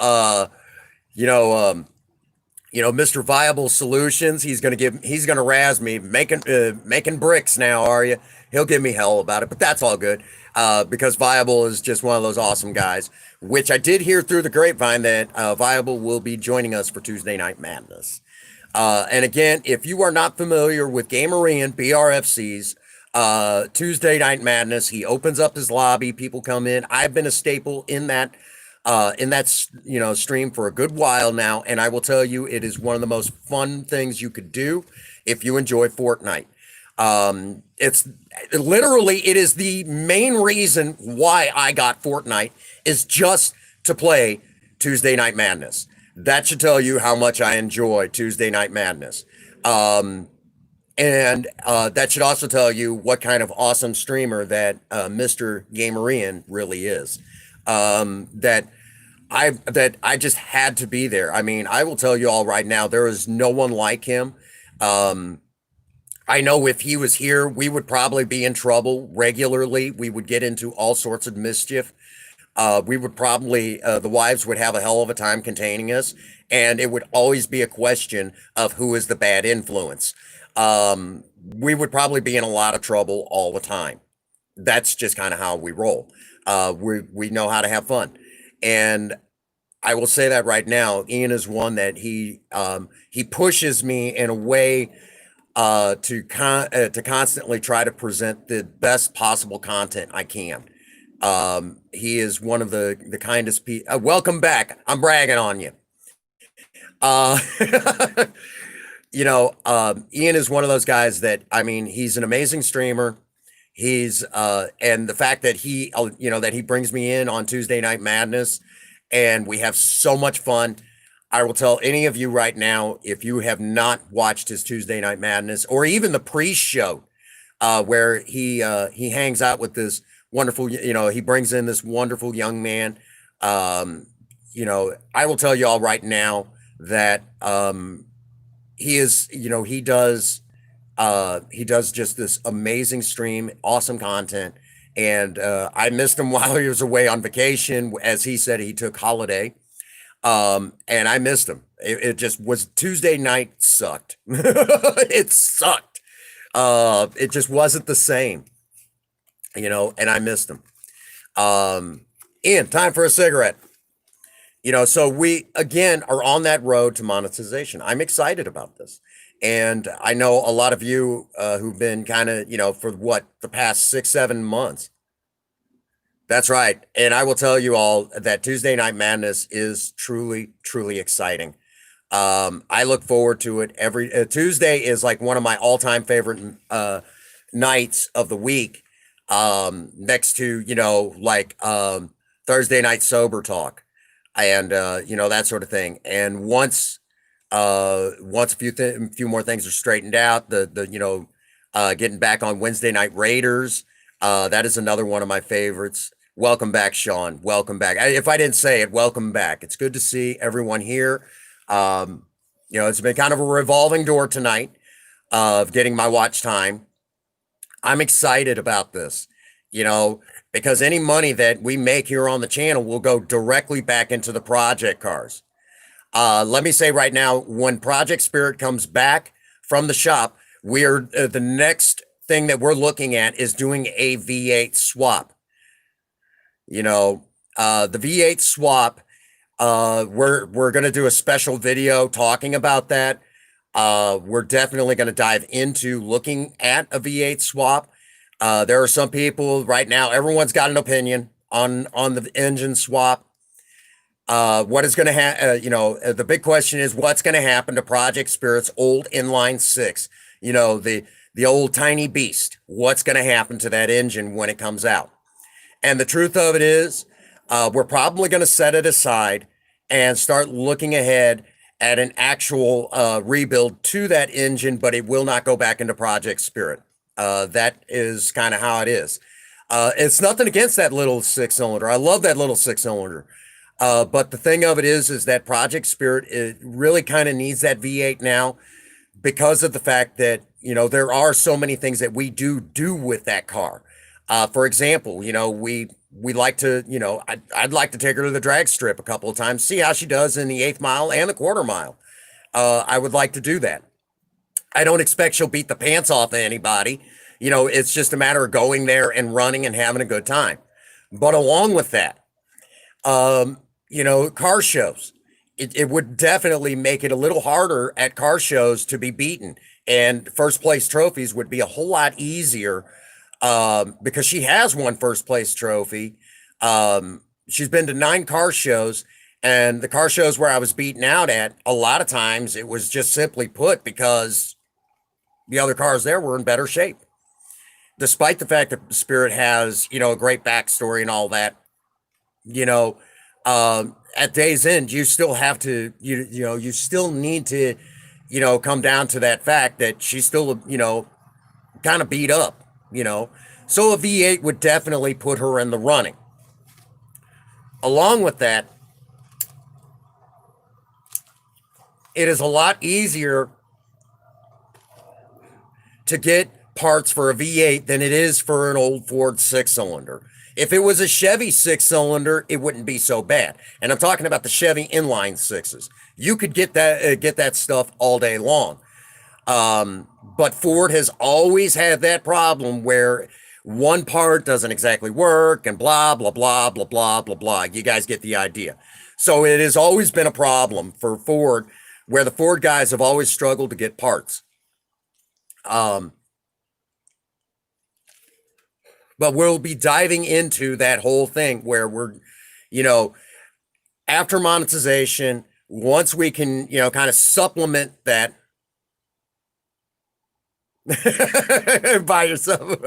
Mr. Viable Solutions. He's going to razz me making bricks now, are you? He'll give me hell about it, but that's all good. Because Viable is just one of those awesome guys, which I did hear through the grapevine that Viable will be joining us for Tuesday Night Madness. And again, if you are not familiar with Gamerian BRFC's Tuesday Night Madness, he opens up his lobby, people come in. I've been a staple in that stream for a good while now, and I will tell you, it is one of the most fun things you could do if you enjoy Fortnite. It's literally, it is the main reason why I got Fortnite, is just to play Tuesday Night Madness. That should tell you how much I enjoy Tuesday Night Madness. And that should also tell you what kind of awesome streamer that Mr. Gamerian really is. That I just had to be there. I mean, I will tell you all right now, there is no one like him. Um, I know if he was here, we would probably be in trouble regularly. We would get into all sorts of mischief. We would probably, the wives would have a hell of a time containing us, and it would always be a question of who is the bad influence. We would probably be in a lot of trouble all the time. That's just kind of how we roll. We know how to have fun, and I will say that right now, Ian is one that he pushes me in a way to constantly try to present the best possible content I can. He is one of the kindest people. Welcome back. I'm bragging on you. Uh, Ian is one of those guys that I mean, he's an amazing streamer. He's and the fact that that he brings me in on Tuesday Night Madness, and we have so much fun. I will tell any of you right now, if you have not watched his Tuesday Night Madness or even the pre-show, where he hangs out with this wonderful, he brings in this wonderful young man. I will tell you all right now that he is, he does just this amazing stream, awesome content. And I missed him while he was away on vacation. As he said, he took holiday. And I missed him. It just was Tuesday night sucked. It sucked. It just wasn't the same, and I missed him. Ian, time for a cigarette. So we again are on that road to monetization. I'm excited about this. And I know a lot of you who've been kind of, for what, the past 6, 7 months. That's right. And I will tell you all that Tuesday Night Madness is truly, truly exciting. I look forward to it every Tuesday is like one of my all-time favorite nights of the week. Next to, Thursday night sober talk and that sort of thing. And once a few more things are straightened out, getting back on Wednesday night Raiders, that is another one of my favorites. Welcome back, Sean. Welcome back. If I didn't say it, welcome back. It's good to see everyone here. It's been kind of a revolving door tonight of getting my watch time. I'm excited about this, because any money that we make here on the channel will go directly back into the project cars. Let me say right now, when Project Spirit comes back from the shop, we're the next thing that we're looking at is doing a V8 swap. The V8 swap. We're gonna do a special video talking about that. We're definitely gonna dive into looking at a V8 swap. There are some people right now. Everyone's got an opinion on the engine swap. What is going to happen? The big question is what's going to happen to Project Spirit's old inline six? The old tiny beast. What's going to happen to that engine when it comes out? And the truth of it is, we're probably going to set it aside and start looking ahead at an actual rebuild to that engine, but it will not go back into Project Spirit. That is kind of how it is. It's nothing against that little 6-cylinder. I love that little 6-cylinder. But the thing of it is that Project Spirit, it really kind of needs that V8 now because of the fact that, there are so many things that we do with that car. For example, we like to, I'd like to take her to the drag strip a couple of times, see how she does in the 1/8 mile and the 1/4 mile. I would like to do that. I don't expect she'll beat the pants off of anybody. It's just a matter of going there and running and having a good time. But along with that, car shows. It would definitely make it a little harder at car shows to be beaten. And first place trophies would be a whole lot easier because she has won first place trophy. She's been to 9 car shows, and the car shows where I was beaten out at, a lot of times it was just simply put because the other cars there were in better shape. Despite the fact that Spirit has, a great backstory and all that, at day's end, you still have to, you still need to come down to that fact that she's still, kind of beat up, you know. So a V8 would definitely put her in the running. Along with that, it is a lot easier to get parts for a V8 than it is for an old Ford six cylinder. If it was a Chevy six cylinder, it wouldn't be so bad. And I'm talking about the Chevy inline sixes. You could get that stuff all day long. But Ford has always had that problem where one part doesn't exactly work and blah, blah, blah, blah, blah, blah, blah. You guys get the idea. So it has always been a problem for Ford where the Ford guys have always struggled to get parts. But we'll be diving into that whole thing where we're, you know, after monetization, once we can, kind of supplement that by yourself.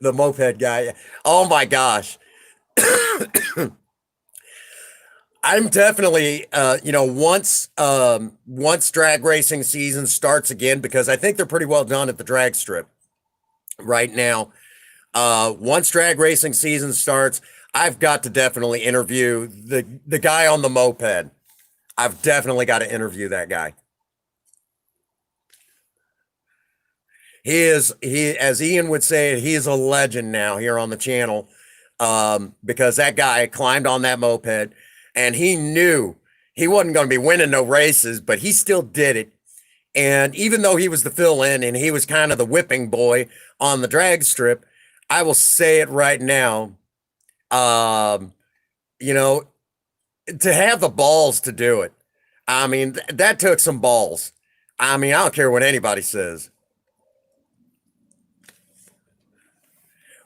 The moped guy. Oh my gosh. I'm definitely, once drag racing season starts again, because I think they're pretty well done at the drag strip right now. Once drag racing season starts, I've got to definitely interview the guy on the moped. I've definitely got to interview that guy. As Ian would say, he is a legend now here on the channel, because that guy climbed on that moped and he knew he wasn't going to be winning no races, but he still did it. And even though he was the fill-in and he was kind of the whipping boy on the drag strip, I will say it right now, you know, to have the balls to do it. I mean, that took some balls. I mean, I don't care what anybody says.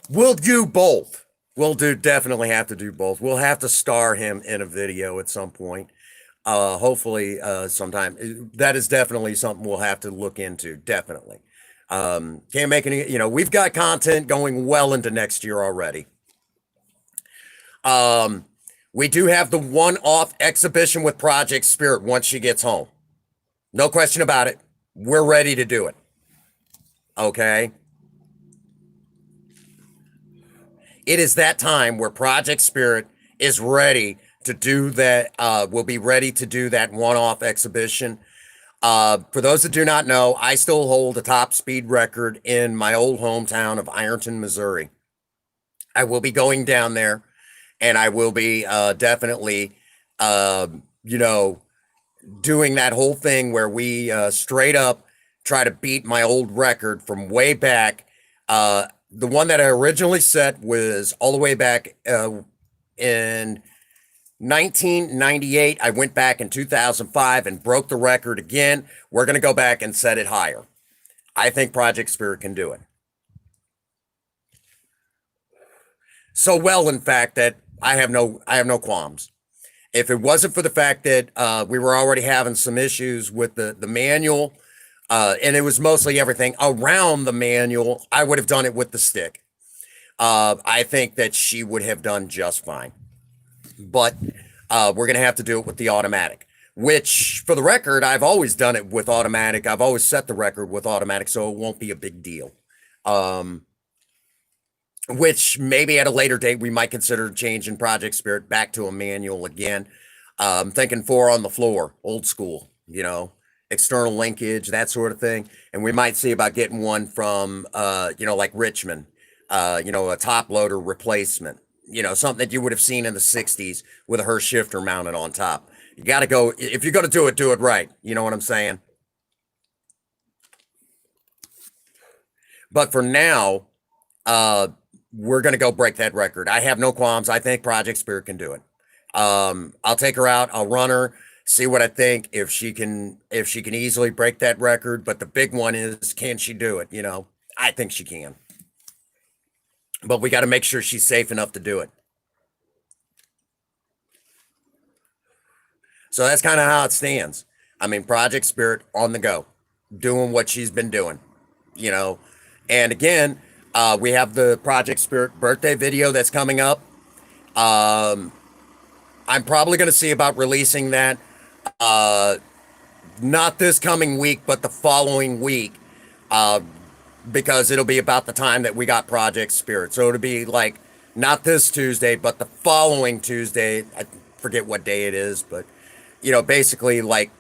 We'll do both. We'll definitely have to do both. We'll have to star him in a video at some point. Hopefully, sometime. That is definitely something we'll have to look into. Definitely. Can't make any, we've got content going well into next year already. We do have the one-off exhibition with Project Spirit once she gets home. No question about it. We're ready to do it. Okay. It is that time where Project Spirit is ready to do that. We'll be ready to do that one-off exhibition. For those that do not know, I still hold a top speed record in my old hometown of Ironton, Missouri. I will be going down there and I will be definitely, doing that whole thing where we straight up try to beat my old record from way back. The one that I originally set was all the way back in 1998. I went back in 2005 and broke the record again. We're going to go back and set it higher. I think Project Spirit can do it. So well, in fact, that I have no qualms. If it wasn't for the fact that we were already having some issues with the manual, and it was mostly everything around the manual, I would have done it with the stick. I think that she would have done just fine. But we're going to have to do it with the automatic, which, for the record, I've always done it with automatic. I've always set the record with automatic, so it won't be a big deal. Which maybe at a later date, we might consider changing Project Spirit back to a manual again. Thinking 4 on the floor, old school, external linkage, that sort of thing. And we might see about getting one from, like Richmond, a top loader replacement, something that you would have seen in the 60s with a Hurst shifter mounted on top. You got to go, if you're going to do it right. You know what I'm saying? But for now, we're going to go break that record. I have no qualms. I think Project Spirit can do it. I'll take her out. I'll run her, see what I think, if she can easily break that record. But the big one is, can she do it? I think she can. But we got to make sure she's safe enough to do it. So that's kind of how it stands. I mean, Project Spirit on the go, doing what she's been doing, And again, we have the Project Spirit birthday video that's coming up. I'm probably going to see about releasing that not this coming week, but the following week, uh, because it'll be about the time that we got Project Spirit. So it'll be like not this Tuesday, but the following Tuesday. I forget what day it is, but basically like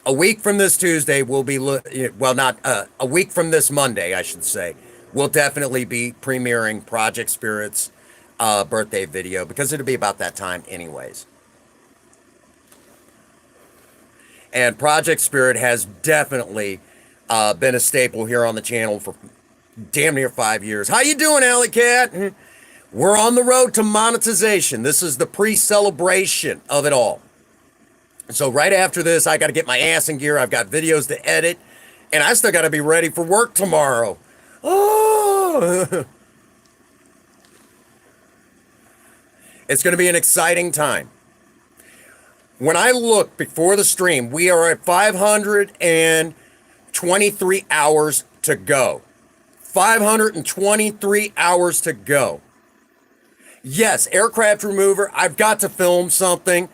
a week from this Tuesday, we'll be well, not a week from this Monday, I should say. We'll definitely be premiering Project Spirit's birthday video because it'll be about that time, anyways. And Project Spirit has definitely been a staple here on the channel for damn near 5 years. How you doing, Alley Cat? We're on the road to monetization. This is the pre-celebration of it all. So right after this, I got to get my ass in gear. I've got videos to edit, and I still got to be ready for work tomorrow. Oh! It's going to be an exciting time. When I look before the stream, we are at 523 hours to go. 523 hours to go. Yes, aircraft remover, I've got to film something,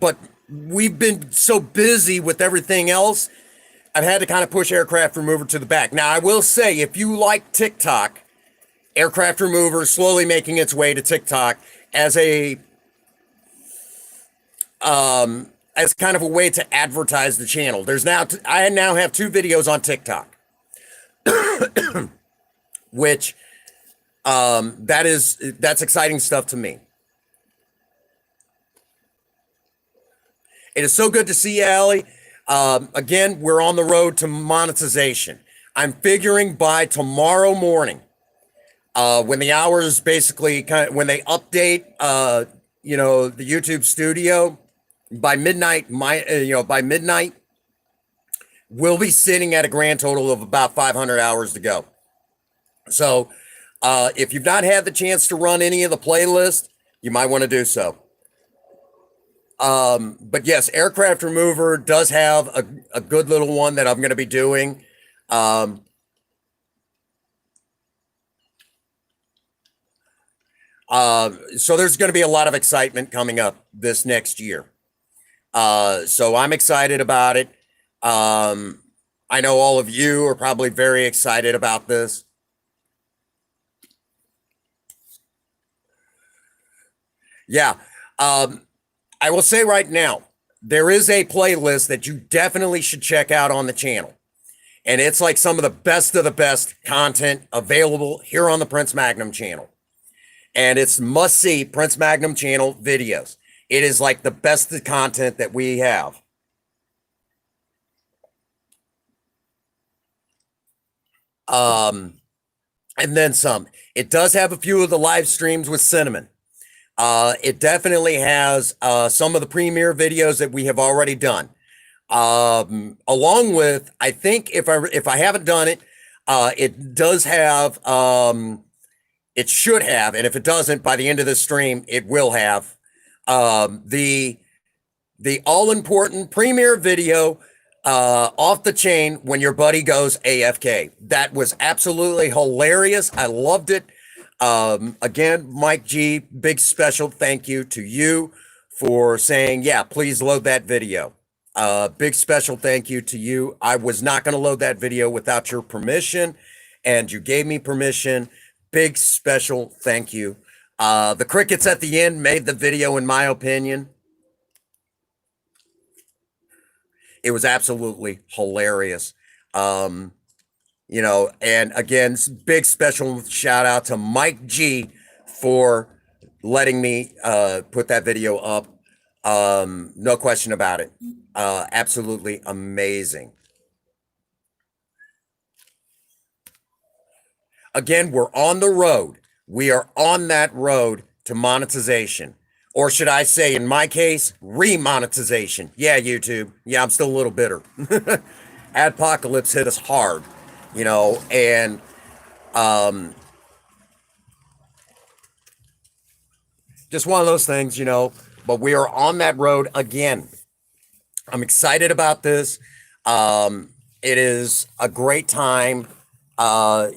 but we've been so busy with everything else, I've had to kind of push aircraft remover to the back. Now, I will say, if you like TikTok, aircraft remover is slowly making its way to TikTok as a as kind of a way to advertise the channel. I now have 2 videos on TikTok, which that's exciting stuff to me. It is so good to see you, Allie. Again, we're on the road to monetization. I'm figuring by tomorrow morning, when the hours basically when they update, the YouTube studio, by midnight, by midnight, we'll be sitting at a grand total of about 500 hours to go. So, if you've not had the chance to run any of the playlists, you might want to do so. But yes, aircraft remover does have a good little one that I'm going to be doing. So there's going to be a lot of excitement coming up this next year. So I'm excited about it. I know all of you are probably very excited about this. Yeah. I will say right now, there is a playlist that you definitely should check out on the channel. And it's like some of the best content available here on the Prince Magnum channel. And it's must-see Prince Magnum channel videos. It is like the best content that we have. And then some. It does have a few of the live streams with Cinnamon. It definitely has some of the premiere videos that we have already done. Along with, I think if I haven't done it, it does have, it should have, and if it doesn't, by the end of this stream, it will have the all-important premiere video off the chain when your buddy goes AFK. That was absolutely hilarious. I loved it. Again, Mike G, big special thank you to you for saying, yeah, please load that video. Big special thank you to you. I was not going to load that video without your permission, and you gave me permission. Big special thank you. The crickets at the end made the video, in my opinion. It was absolutely hilarious. And again, big special shout out to Mike G for letting me put that video up. No question about it. Absolutely amazing. Again, we're on the road. We are on that road to monetization. Or should I say, in my case, remonetization. Yeah, YouTube. Yeah, I'm still a little bitter. Adpocalypse hit us hard, and just one of those things, but we are on that road again. I'm excited about this. It is a great time, Oh,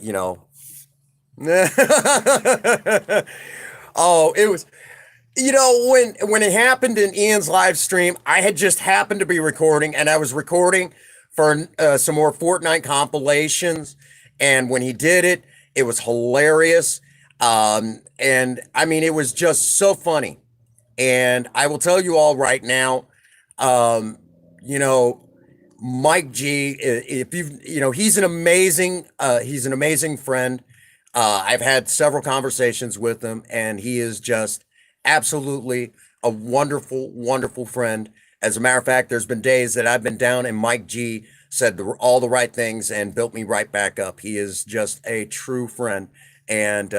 when it happened in Ian's live stream, I had just happened to be recording, and I was recording for some more Fortnite compilations. And when he did it, it was hilarious. And I mean, it was just so funny. And I will tell you all right now, um, you know, Mike G, if he's an amazing friend. I've had several conversations with him, and he is just absolutely a wonderful, wonderful friend. As a matter of fact, there's been days that I've been down, and Mike G said all the right things and built me right back up. He is just a true friend. And,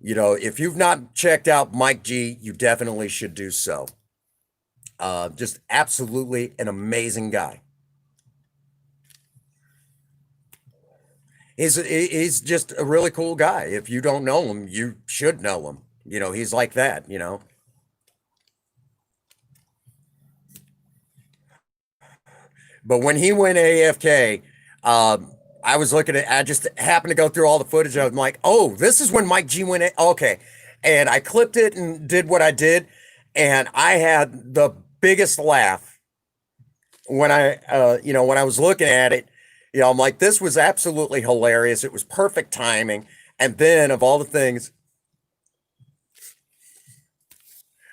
if you've not checked out Mike G, you definitely should do so. Just absolutely an amazing guy. He's just a really cool guy. If you don't know him, you should know him. He's like that. But when he went AFK, I was looking at. I just happened to go through all the footage. I'm like, oh, this is when Mike G went. Okay, and I clipped it and did what I did, and I had the biggest laugh when I was looking at it. I'm like, this was absolutely hilarious. It was perfect timing. And then of all the things,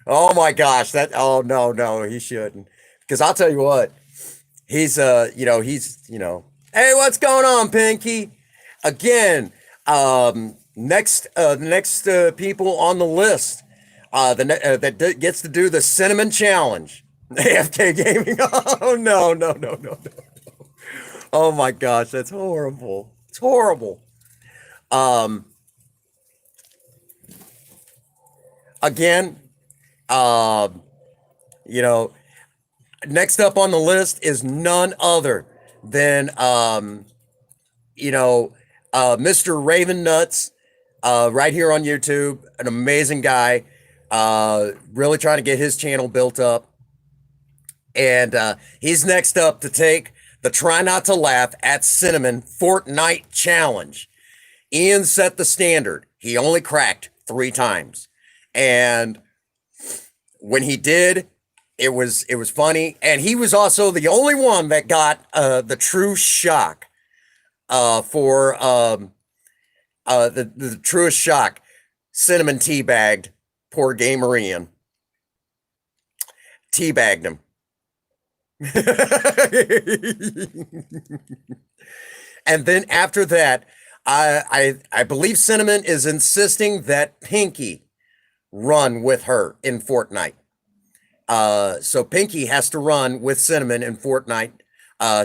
oh my gosh, oh no, no, he shouldn't. Because I'll tell you what, hey, what's going on, Pinky? Again, next people on the list, gets to do the cinnamon challenge. AFK gaming. Oh no, no, no, no, no. Oh my gosh, that's horrible. It's horrible. Um, again, um, you know, next up on the list is none other than you know, Mr. Raven Nuts, right here on YouTube. An amazing guy. Really trying to get his channel built up. And he's next up to take the Try Not to Laugh at Cinnamon Fortnite Challenge. Ian set the standard. He only cracked 3 times. And when he did, it was funny. And he was also the only one that got the true shock for the truest shock. Cinnamon teabagged poor gamer Ian. Teabagged him. And then after that, I believe Cinnamon is insisting that Pinky run with her in Fortnite. So Pinky has to run with Cinnamon in Fortnite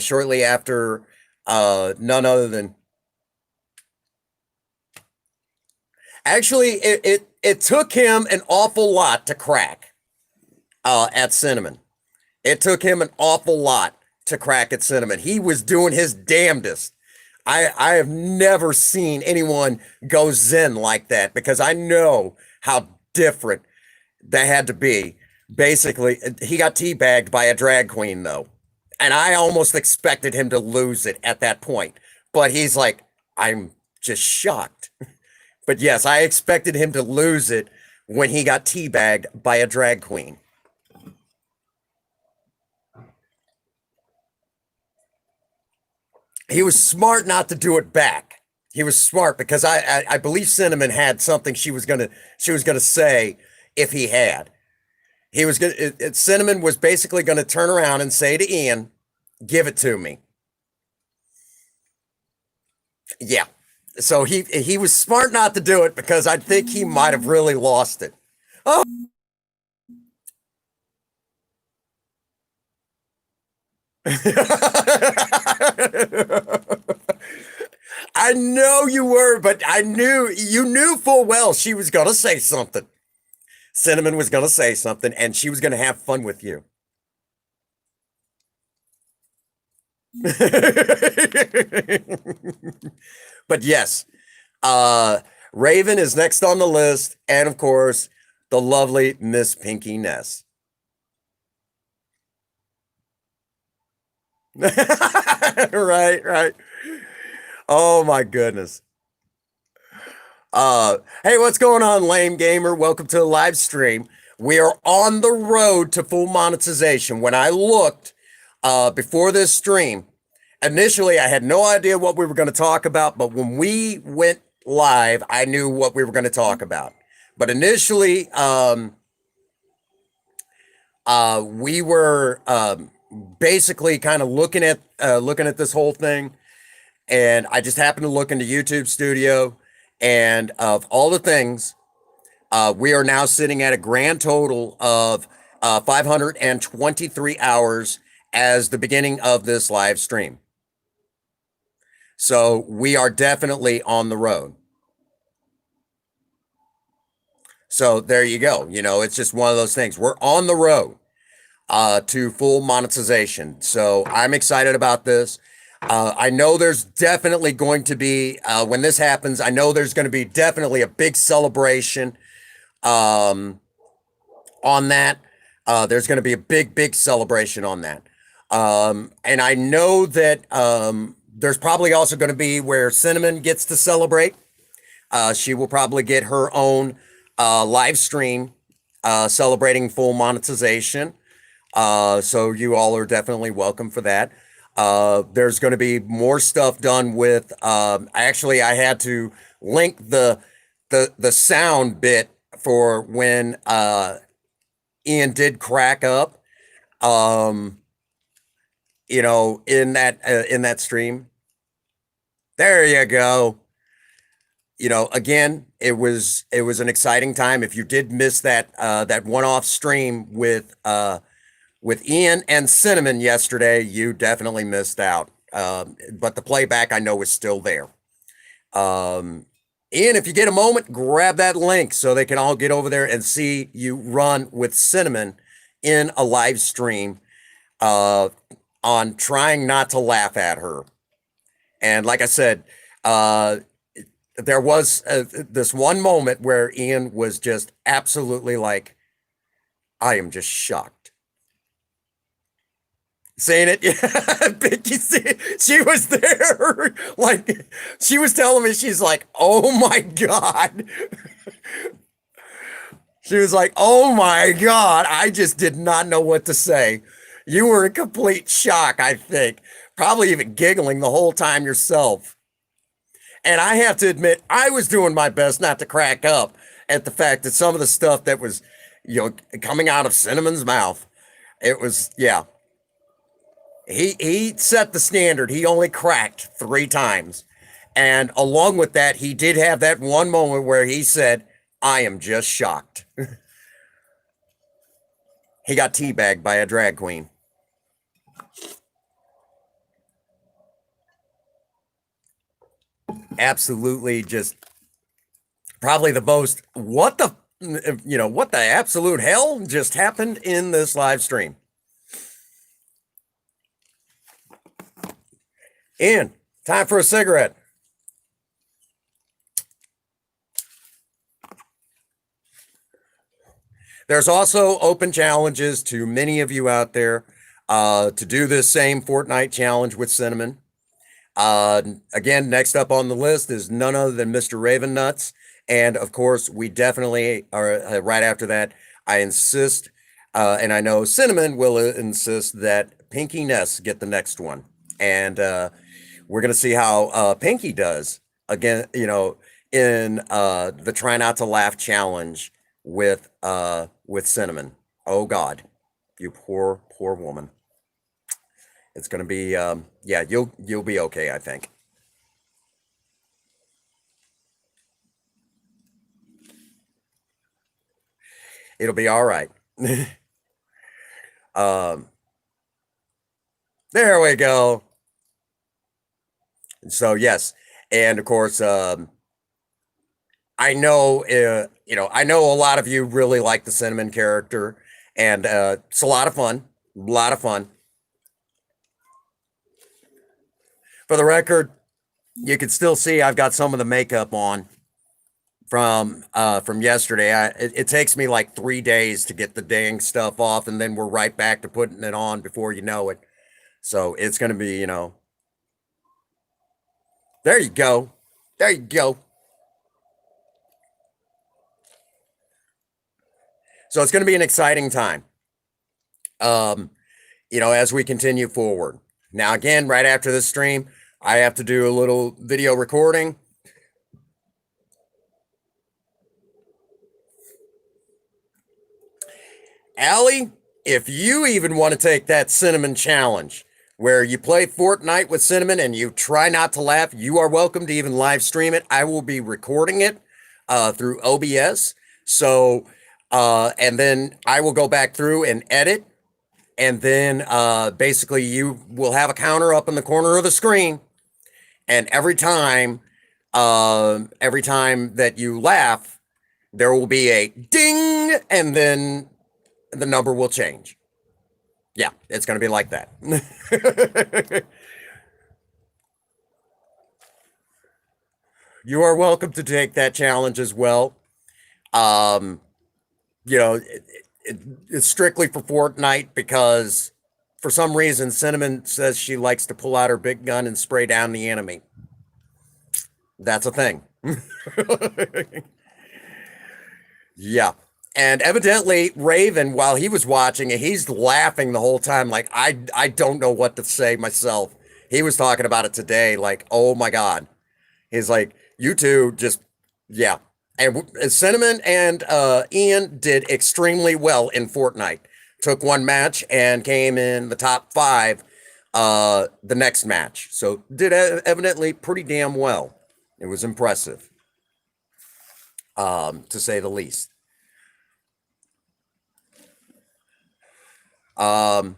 shortly after none other than. Actually, it took him an awful lot to crack at Cinnamon. It took him an awful lot to crack at Cinnamon. He was doing his damnedest. I have never seen anyone go zen like that because I know how different that had to be. Basically, he got teabagged by a drag queen, though. And I almost expected him to lose it at that point. But he's like, I'm just shocked. But yes, I expected him to lose it when he got teabagged by a drag queen. He was smart not to do it back. He was smart because I believe Cinnamon had something she was gonna say if he had. He was gonna Cinnamon was basically gonna turn around and say to Ian, "Give it to me." Yeah. So he was smart not to do it because I think he might have really lost it. Oh, I know you were, but you knew full well she was gonna say something. Cinnamon was gonna say something, and she was gonna have fun with you. But yes, uh, Raven is next on the list, and of course, the lovely Miss Pinky Ness. Right, right. Oh my goodness. Hey, what's going on, lame gamer? Welcome to the live stream. We are on the road to full monetization. When I looked before this stream, initially I had no idea what we were going to talk about, but when we went live, I knew what we were going to talk about. But initially, we were basically kind of looking at this whole thing, and I just happened to look into YouTube Studio, and of all the things, we are now sitting at a grand total of 523 hours as the beginning of this live stream. So we are definitely on the road. So there you go. It's just one of those things. We're on the road to full monetization. So I'm excited about this. I know there's definitely going to be, when this happens, I know there's going to be definitely a big celebration on that. There's going to be a big celebration on that. And I know that there's probably also going to be where Cinnamon gets to celebrate. She will probably get her own live stream celebrating full monetization. So you all are definitely welcome for that. There's going to be more stuff done with. Actually, I had to link the sound bit for when Ian did crack up. In that stream. There you go. Again, it was an exciting time. If you did miss that one-off stream with Ian and Cinnamon yesterday, you definitely missed out. But the playback I know is still there. Ian, if you get a moment, grab that link so they can all get over there and see you run with Cinnamon in a live stream on trying not to laugh at her. And like I said, there was this one moment where Ian was just absolutely like, I am just shocked. Saying it, yeah, Pinky, she was there. Like, she was telling me, she's like, oh my God. She was like, oh my God, I just did not know what to say. You were in complete shock, I think. Probably even giggling the whole time yourself. And I have to admit, I was doing my best not to crack up at the fact that some of the stuff that was, coming out of Cinnamon's mouth, it was, yeah. He set the standard. He only cracked 3 times. And along with that, he did have that one moment where he said, I am just shocked. He got teabagged by a drag queen. Absolutely, just probably the most, what the absolute hell just happened in this live stream. Ian, time for a cigarette. There's also open challenges to many of you out there to do this same Fortnite challenge with Cinnamon. Again, next up on the list is none other than Mr. Raven Nuts. And of course, we definitely are right after that. I insist, and I know Cinnamon will insist that Pinky Ness get the next one. And we're going to see how Pinky does again, in the Try Not to Laugh challenge with Cinnamon. Oh God, you poor woman. It's going to be yeah, you'll be okay, I think. It'll be all right. There we go. So yes, and of course, I know, I know a lot of you really like the Cinnamon character, and it's a lot of fun. A lot of fun. For the record, you can still see I've got some of the makeup on from yesterday. It takes me like 3 days to get the dang stuff off, and then we're right back to putting it on before you know it. So it's going to be, there you go. There you go. So it's going to be an exciting time, as we continue forward. Now, again, right after this stream, I have to do a little video recording. Allie, if you even want to take that cinnamon challenge where you play Fortnite with Cinnamon and you try not to laugh, you are welcome to even live stream it. I will be recording it through OBS. So, and then I will go back through and edit. And then basically you will have a counter up in the corner of the screen. And every time that you laugh, there will be a ding, and then the number will change. Yeah, it's going to be like that. You are welcome to take that challenge as well. It's strictly for Fortnite because for some reason Cinnamon says she likes to pull out her big gun and spray down the enemy. That's a thing. Yeah. And evidently Raven, while he was watching it, he's laughing the whole time. Like, I don't know what to say myself. He was talking about it today. Like, oh my God. He's like, you two just, yeah. And Cinnamon and Ian did extremely well in Fortnite. Took one match and came in the top 5 the next match. So did evidently pretty damn well. It was impressive, to say the least. Then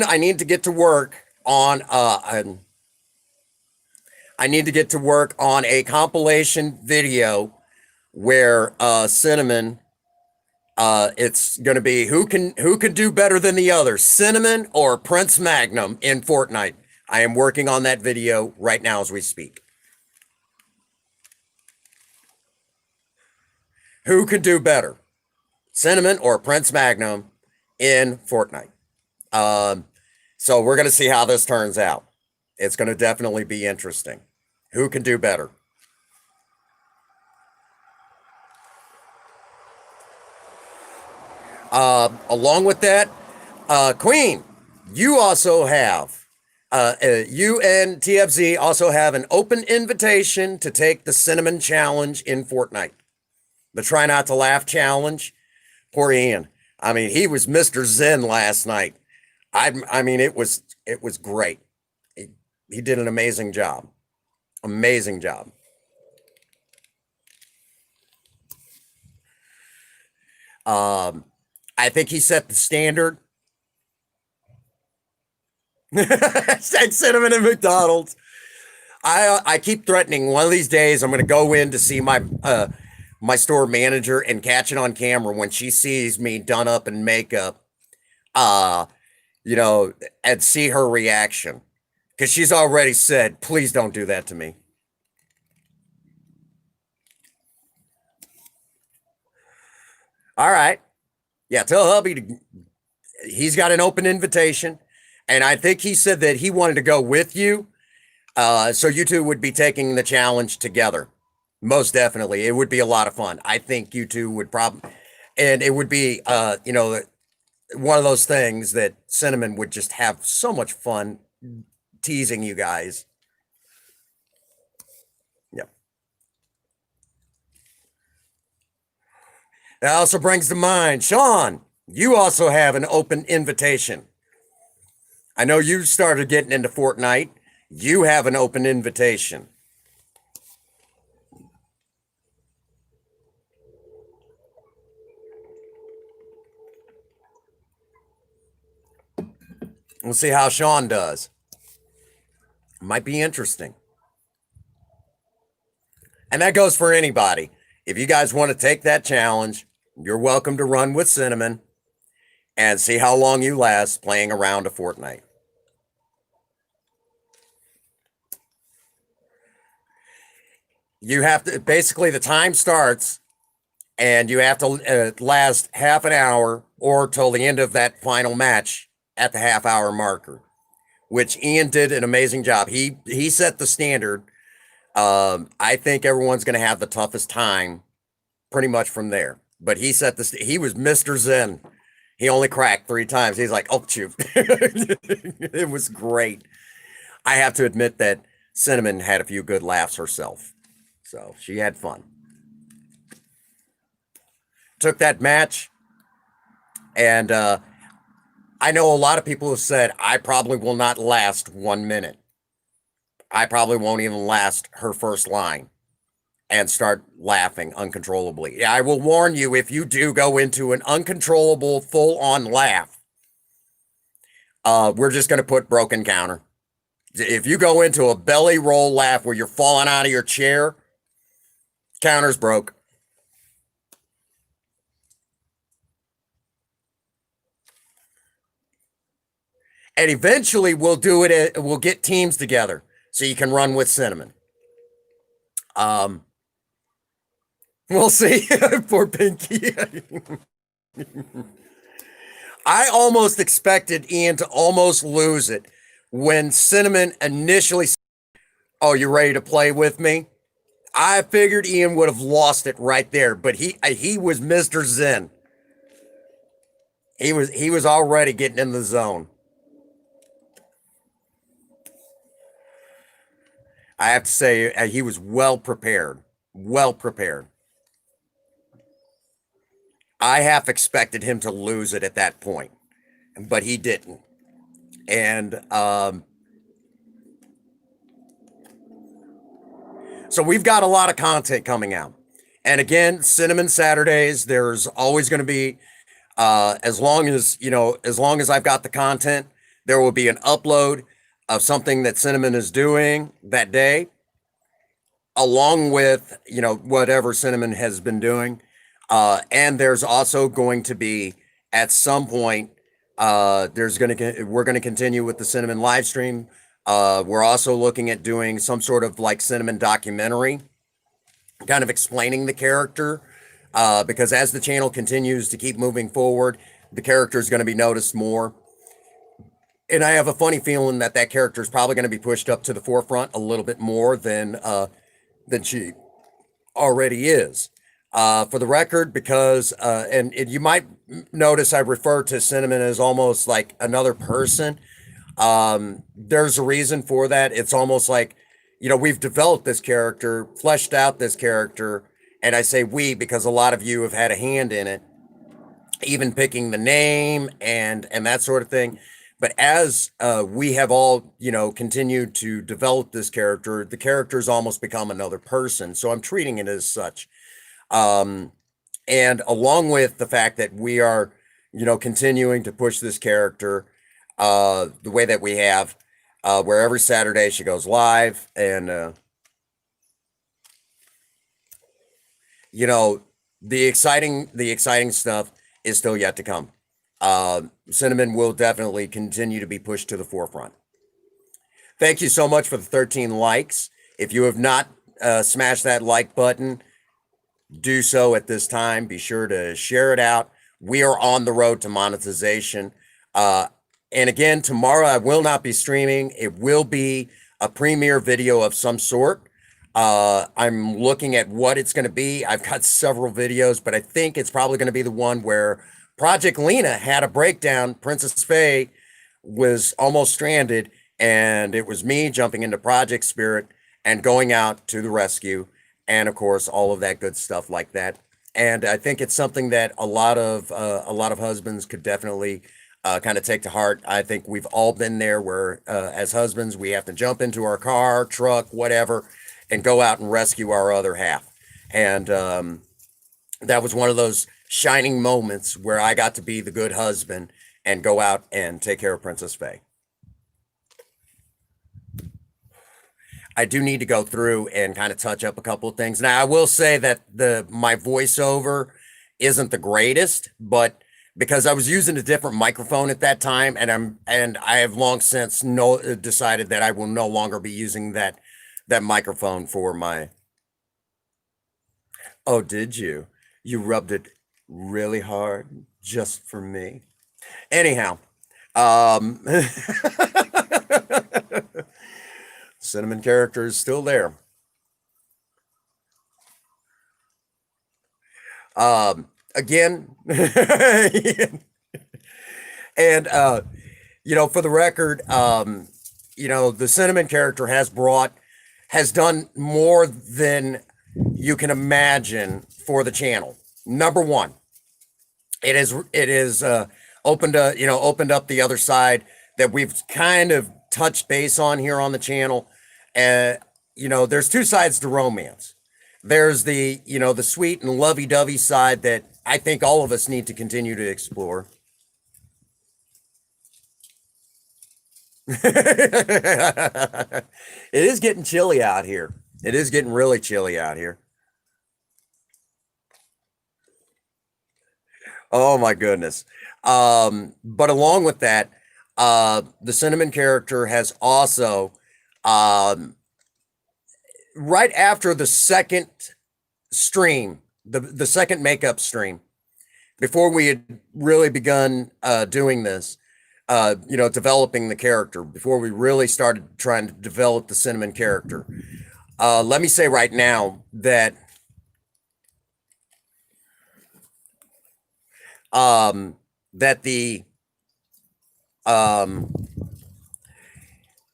I need to get to work on a compilation video where Cinnamon, it's going to be who can do better than the other, Cinnamon or Prince Magnum in Fortnite. I am working on that video right now as we speak. Who could do better, Cinnamon or Prince Magnum in Fortnite? So we're going to see how this turns out. It's going to definitely be interesting. Who can do better? Along with that, Queen, you also have, you and TFZ also have an open invitation to take the Cinnamon Challenge in Fortnite. The Try Not to Laugh Challenge. Poor Ian. I mean, he was Mr. Zen last night. I mean, it was great. He did an amazing job. Amazing job. I think he set the standard. Said Cinnamon and McDonald's. I keep threatening one of these days I'm going to go in to see my my store manager and catch it on camera when she sees me done up in makeup, and see her reaction. Because she's already said, please don't do that to me. All right. Yeah, tell hubby he's got an open invitation. And I think he said that he wanted to go with you. So you two would be taking the challenge together. Most definitely. It would be a lot of fun. I think you two would probably, and it would be, one of those things that Cinnamon would just have so much fun teasing you guys. Yep. That also brings to mind, Sean, you also have an open invitation. I know you started getting into Fortnite. You have an open invitation. We'll see how Sean does. Might be interesting. And that goes for anybody. If you guys want to take that challenge, you're welcome to run with Cinnamon and see how long you last playing a round of Fortnite. You have to, basically the time starts and you have to last half an hour or till the end of that final match at the half-hour marker, which Ian did an amazing job. He set the standard. I think everyone's going to have the toughest time pretty much from there. but he set the he was Mr. Zen. He only cracked 3 times. He's like, oh, shoot. It was great. I have to admit that Cinnamon had a few good laughs herself. So she had fun. Took that match, and I know a lot of people have said, I probably will not last 1 minute. I probably won't even last her first line and start laughing uncontrollably. I will warn you, if you do go into an uncontrollable, full on laugh, we're just going to put broken counter. If you go into a belly roll laugh where you're falling out of your chair, counter's broke. And eventually we'll do it. We'll get teams together so you can run with Cinnamon. We'll see. Poor Pinky. I almost expected Ian to almost lose it when Cinnamon initially said, oh, you ready to play with me? I figured Ian would have lost it right there, but he was Mr. Zen. He was already getting in the zone. I have to say he was well prepared. Well prepared. I half expected him to lose it at that point, but he didn't. And so we've got a lot of content coming out. And again, Cinnamon Saturdays, there's always going to be, as long as, as long as I've got the content, there will be an upload of something that Cinnamon is doing that day, along with, whatever Cinnamon has been doing. And there's also going to be, at some point, we're going to continue with the Cinnamon live stream. We're also looking at doing some sort of like Cinnamon documentary, kind of explaining the character, because as the channel continues to keep moving forward, the character is going to be noticed more. And I have a funny feeling that character is probably going to be pushed up to the forefront a little bit more than she already is. For the record, because and you might notice I refer to Cinnamon as almost like another person. There's a reason for that. It's almost like, we've developed this character, fleshed out this character, and I say we because a lot of you have had a hand in it, even picking the name and that sort of thing. But as we have all, continued to develop this character, the character's almost become another person. So I'm treating it as such. And along with the fact that we are, continuing to push this character the way that we have, where every Saturday she goes live, and the exciting stuff is still yet to come. Cinnamon will definitely continue to be pushed to the forefront. Thank you so much for the 13 likes. If you have not smashed that like button, do so at this time. Be sure to share it out. We are on the road to monetization. And again, tomorrow I will not be streaming. It will be a premiere video of some sort. I'm looking at what it's going to be. I've got several videos, but I think it's probably going to be the one where Project Lena had a breakdown. Princess Faye was almost stranded, and it was me jumping into Project Spirit and going out to the rescue, and of course all of that good stuff like that. And I think it's something that a lot of husbands could definitely kind of take to heart. I think we've all been there where as husbands we have to jump into our car, truck, whatever, and go out and rescue our other half. And that was one of those shining moments where I got to be the good husband and go out and take care of Princess Faye. I do need to go through and kind of touch up a couple of things. Now, I will say that my voiceover isn't the greatest, but because I was using a different microphone at that time, and I have long since decided that I will no longer be using that microphone for my. Oh, did you? You rubbed it really hard just for me. Anyhow, Cinnamon character is still there. again. And for the record, the Cinnamon character has done more than you can imagine for the channel. Number one, it is opened up the other side that we've kind of touched base on here on the channel. And there's two sides to romance. There's the sweet and lovey-dovey side that I think all of us need to continue to explore. It is getting chilly out here. It is getting really chilly out here. Oh my goodness. But along with that, the Cinnamon character has also, um, right after the second stream, the second makeup stream, before we had really begun doing this, developing the character, before we really started trying to develop the Cinnamon character. Let me say right now that the um,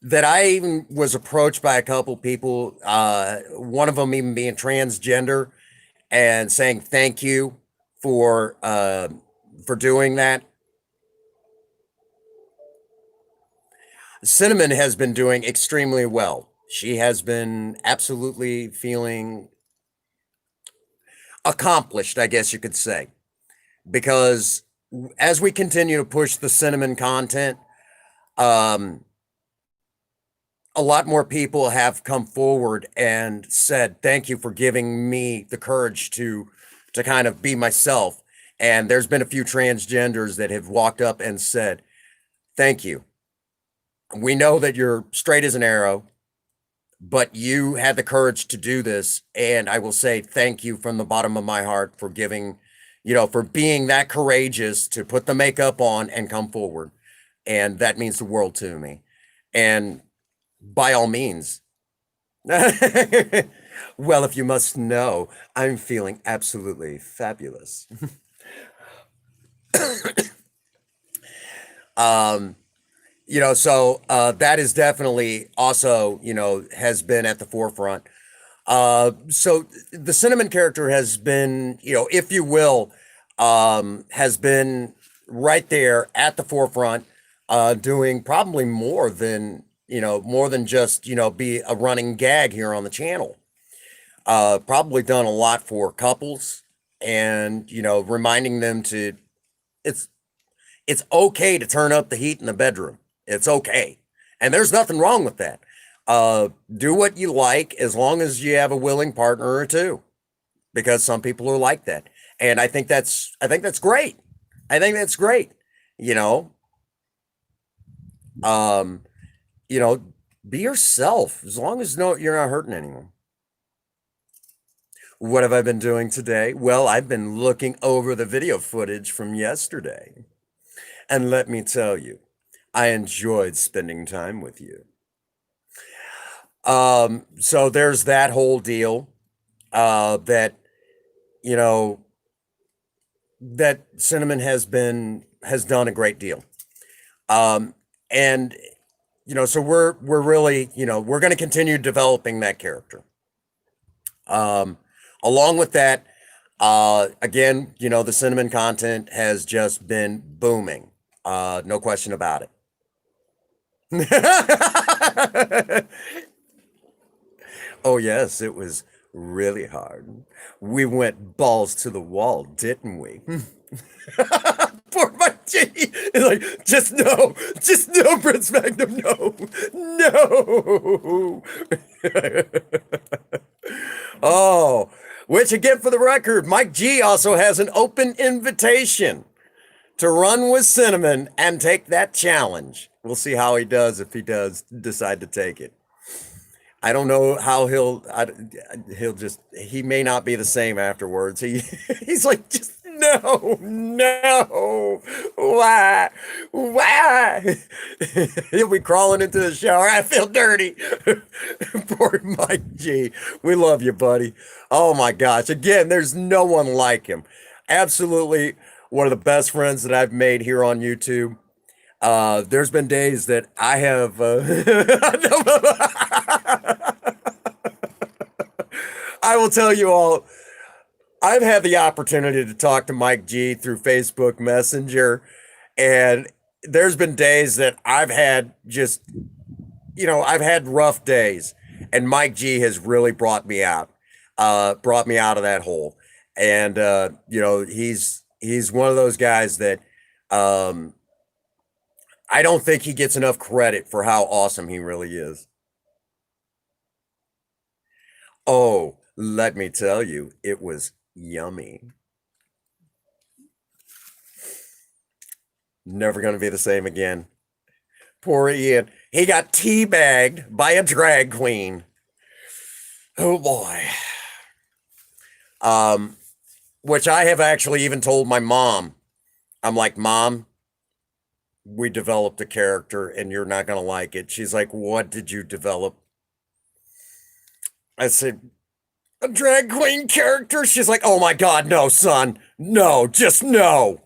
that I even was approached by a couple people, one of them even being transgender, and saying thank you for doing that. Cinnamon has been doing extremely well. She has been absolutely feeling accomplished, I guess you could say, because as we continue to push the Cinnamon content, um, a lot more people have come forward and said, "Thank you for giving me the courage to kind of be myself." And there's been a few transgenders that have walked up and said, "Thank you. We know that you're straight as an arrow, but you had the courage to do this. And I will say thank you from the bottom of my heart for for being that courageous to put the makeup on and come forward. And that means the world to me. And by all means, well, if you must know, I'm feeling absolutely fabulous." Um, that is definitely also, has been at the forefront. So the Cinnamon character has been, if you will, has been right there at the forefront, doing probably more than just, be a running gag here on the channel. Probably done a lot for couples and, reminding them it's, it's okay to turn up the heat in the bedroom. It's okay. And there's nothing wrong with that. Do what you like as long as you have a willing partner or two, because some people are like that. And I think that's great. I think that's great. You know, um, you know, be yourself as long as no, you're not hurting anyone. What have I been doing today? Well, I've been looking over the video footage from yesterday. And let me tell you, I enjoyed spending time with you. So there's that whole deal, that, you know, that Cinnamon has done a great deal. And so we're really, we're going to continue developing that character. Um, Along with that, again, the Cinnamon content has just been booming. No question about it. Oh yes, it was really hard. We went balls to the wall, didn't we? Poor my G. It's like, just no, Prince Magnum, no, no. Oh, which again, for the record, Mike G also has an open invitation to run with Cinnamon and take that challenge. We'll see how he does if he does decide to take it. I don't know how he may not be the same afterwards. He's like, just no, no, why? He'll be crawling into the shower. I feel dirty. Poor Mike G. We love you, buddy. Oh my gosh. Again, there's no one like him. absolutely one of the best friends that I've made here on YouTube. There's been days that I have. I will tell you all. I've had the opportunity to talk to Mike G through Facebook Messenger, and there's been days that I've had just, I've had rough days, and Mike G has really brought me out of that hole. And he's one of those guys that um, I don't think he gets enough credit for how awesome he really is. Oh, let me tell you, it was yummy. Never going to be the same again. Poor Ian. He got teabagged by a drag queen. Oh boy. Um, which I have actually even told my mom. I'm like, Mom, we developed a character and you're not going to like it. She's like, What did you develop? I said, A drag queen character? She's like, Oh my God, no, son. No, just no.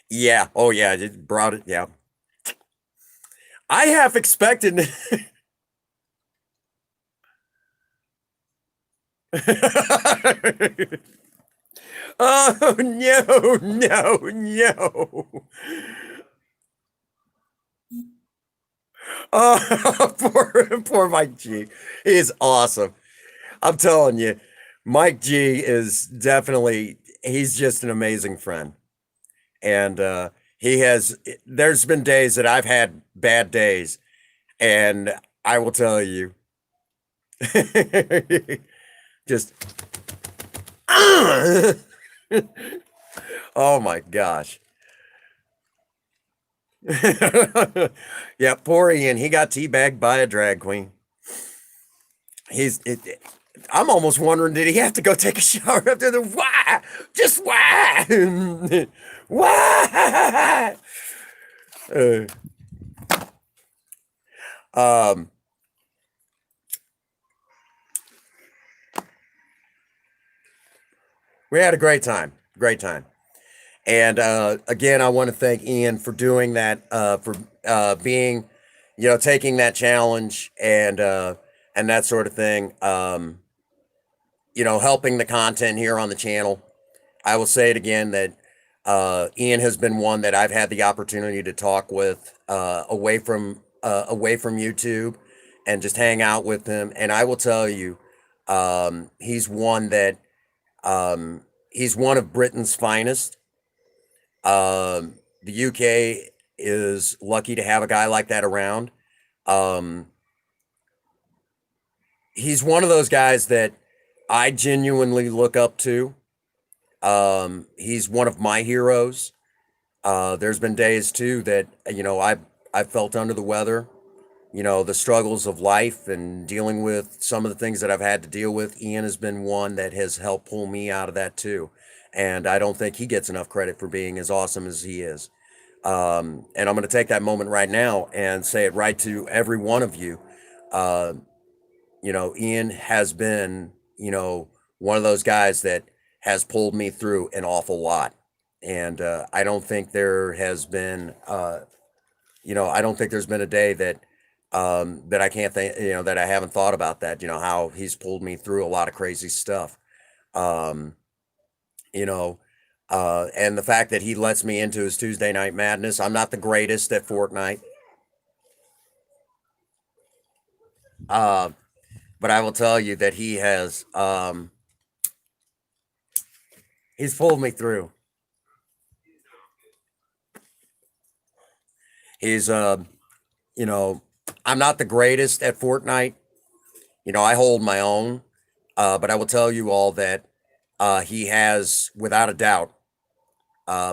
Yeah. Oh, yeah. It brought it. Yeah. I half expected. Oh, no, no, no. Oh, poor Mike G. He's awesome. I'm telling you, Mike G is definitely, he's just an amazing friend. And he has, there's been days that I've had bad days. And I will tell you, just, oh my gosh. Yeah, poor Ian. He got teabagged by a drag queen. I'm almost wondering, did he have to go take a shower after the why? Just why? Why? Uh, um, we had a great time. Great time. And again, I want to thank Ian for doing that, for being, taking that challenge and that sort of thing. Helping the content here on the channel. I will say it again that Ian has been one that I've had the opportunity to talk with away from YouTube and just hang out with him. And I will tell you, he's one that he's one of Britain's finest. The UK is lucky to have a guy like that around. Um, he's one of those guys that I genuinely look up to. He's one of my heroes. There's been days too that I felt under the weather. The struggles of life and dealing with some of the things that I've had to deal with. Ian has been one that has helped pull me out of that too, and I don't think he gets enough credit for being as awesome as he is. And I'm going to take that moment right now and say it right to every one of you. Uh, Ian has been, one of those guys that has pulled me through an awful lot. And I don't think there has been, I don't think there's been a day that I can't think, that I haven't thought about that, how he's pulled me through a lot of crazy stuff. Um, you know, and the fact that he lets me into his Tuesday Night Madness. I'm not the greatest at Fortnite, uh, but I will tell you that he's pulled me through. He's you know, I'm not the greatest at Fortnite. I hold my own, but I will tell you all that he has, without a doubt,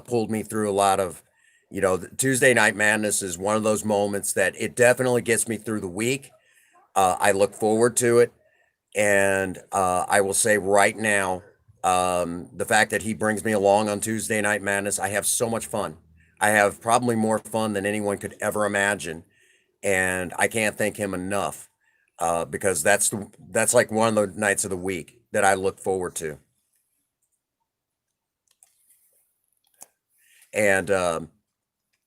pulled me through a lot of, the Tuesday Night Madness is one of those moments that it definitely gets me through the week. I look forward to it. And I will say right now, the fact that he brings me along on Tuesday Night Madness, I have so much fun. I have probably more fun than anyone could ever imagine. And I can't thank him enough. because that's like one of the nights of the week that I look forward to. And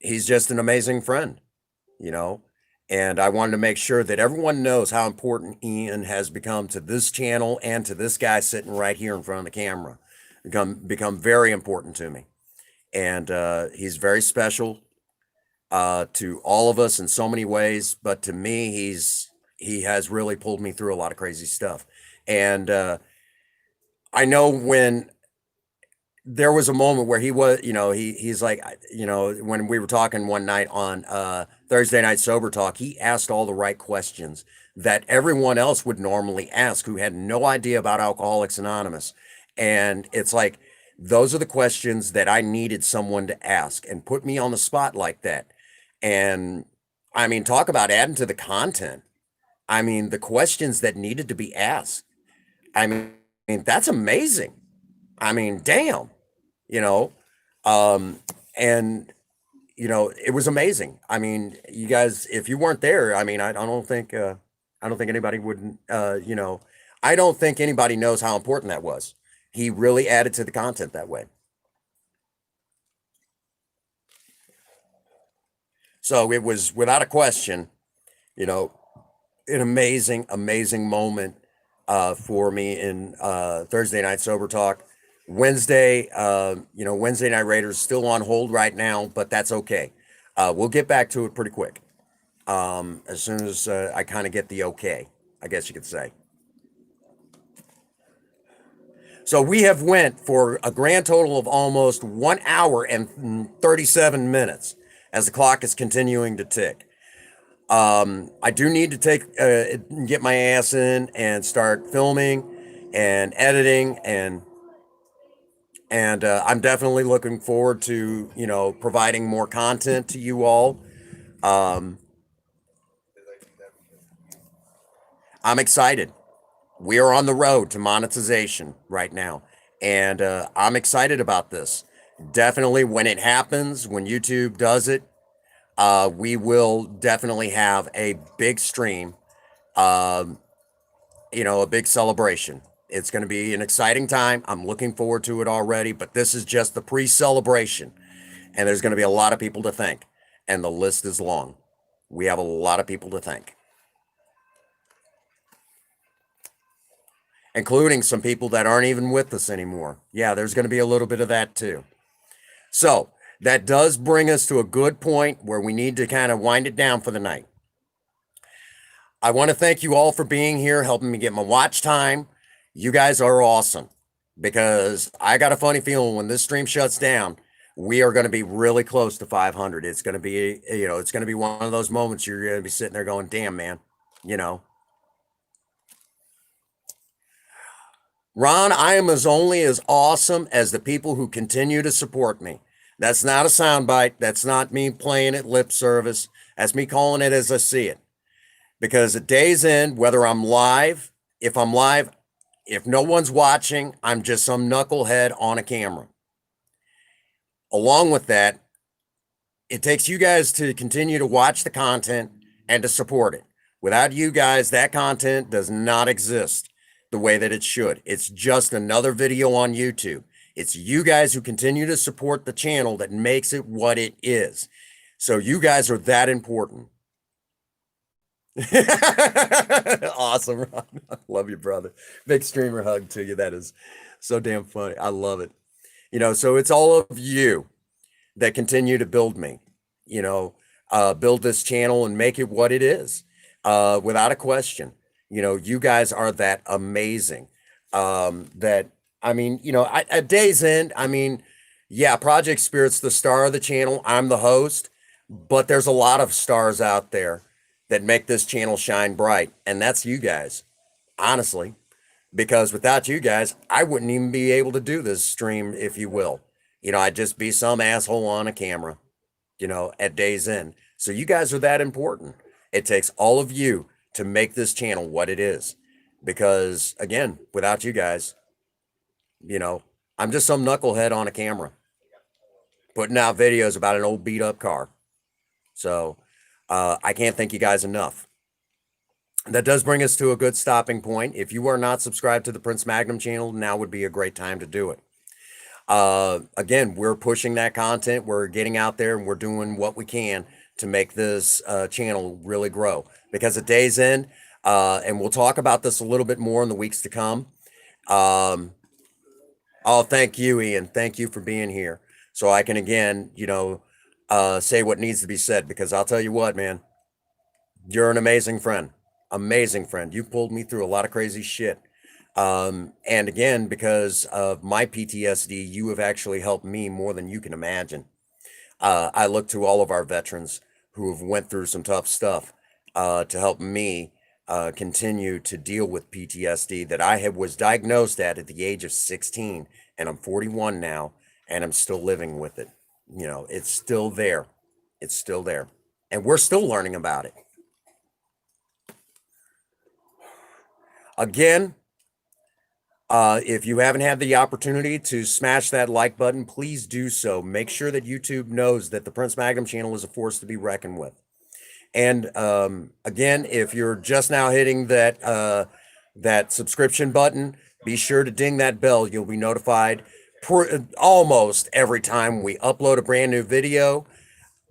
he's just an amazing friend, you know. And I wanted to make sure that everyone knows how important Ian has become to this channel and to this guy sitting right here in front of the camera. Become very important to me. And he's very special to all of us in so many ways. But to me, he has really pulled me through a lot of crazy stuff. And I know when there was a moment where he was, he's like, when we were talking one night on Thursday Night Sober Talk, he asked all the right questions that everyone else would normally ask who had no idea about Alcoholics Anonymous. And it's like, those are the questions that I needed someone to ask and put me on the spot like that. And I mean, talk about adding to the content. I mean, the questions that needed to be asked. I mean, that's amazing. I mean, damn, you know, um, and it was amazing. I mean, you guys, if you weren't there, I mean, I don't think anybody would, I don't think anybody knows how important that was. He really added to the content that way. So it was without a question, you know, an amazing, amazing moment for me in Thursday Night Sober Talk. Wednesday Night Raiders still on hold right now, but that's okay. We'll get back to it pretty quick as soon as I kind of get the okay, I guess you could say. So we have went for a grand total of almost 1 hour and 37 minutes as the clock is continuing to tick. I do need to get my ass in and start filming and editing and I'm definitely looking forward to providing more content to you all. Um, I'm excited. We are on the road to monetization right now, and I'm excited about this. Definitely, when it happens, when YouTube does it, we will definitely have a big stream. Um, a big celebration. It's going to be an exciting time. I'm looking forward to it already, but this is just the pre celebration. And there's going to be a lot of people to thank. And the list is long. We have a lot of people to thank, including some people that aren't even with us anymore. Yeah, there's going to be a little bit of that too. So that does bring us to a good point where we need to kind of wind it down for the night. I want to thank you all for being here, helping me get my watch time. You guys are awesome because I got a funny feeling when this stream shuts down, we are going to be really close to 500. It's going to be, it's going to be one of those moments you're going to be sitting there going, damn, man, you know. Ron, I am only as awesome as the people who continue to support me. That's not a soundbite. That's not me playing it lip service. That's me calling it as I see it. Because at day's end, whether I'm live, if no one's watching, I'm just some knucklehead on a camera. Along with that, it takes you guys to continue to watch the content and to support it. Without you guys, that content does not exist the way that it should. It's just another video on YouTube. It's you guys who continue to support the channel that makes it what it is. So you guys are that important. Awesome, Ron. Love you, brother. Big streamer hug to you. That is so damn funny. I love it. So it's all of you that continue to build me, build this channel and make it what it is. Without a question, you guys are that amazing. At day's end, yeah, Project Spirit's the star of the channel. I'm the host, but there's a lot of stars out there that make this channel shine bright. And that's you guys, honestly, because without you guys, I wouldn't even be able to do this stream, if you will. I'd just be some asshole on a camera, at day's end. So you guys are that important. It takes all of you to make this channel what it is. Because again, without you guys, I'm just some knucklehead on a camera putting out videos about an old beat up car. So I can't thank you guys enough. That does bring us to a good stopping point. If you are not subscribed to the Prince Magnum channel, now would be a great time to do it. Again, we're pushing that content. We're getting out there and we're doing what we can to make this channel really grow. Because at day's end, and we'll talk about this a little bit more in the weeks to come. Oh, thank you, Ian. Thank you for being here. So I can again, say what needs to be said. Because I'll tell you what, man, you're an amazing friend. Amazing friend. You pulled me through a lot of crazy shit. And again, because of my PTSD, you have actually helped me more than you can imagine. I look to all of our veterans who have went through some tough stuff to help me continue to deal with PTSD that was diagnosed at the age of 16, and I'm 41 now, and I'm still living with it. It's still there. It's still there, and we're still learning about it. Again, if you haven't had the opportunity to smash that like button, please do so. Make sure that YouTube knows that the Prince Magnum channel is a force to be reckoned with. And again, if you're just now hitting that subscription button, be sure to ding that bell. You'll be notified almost every time we upload a brand new video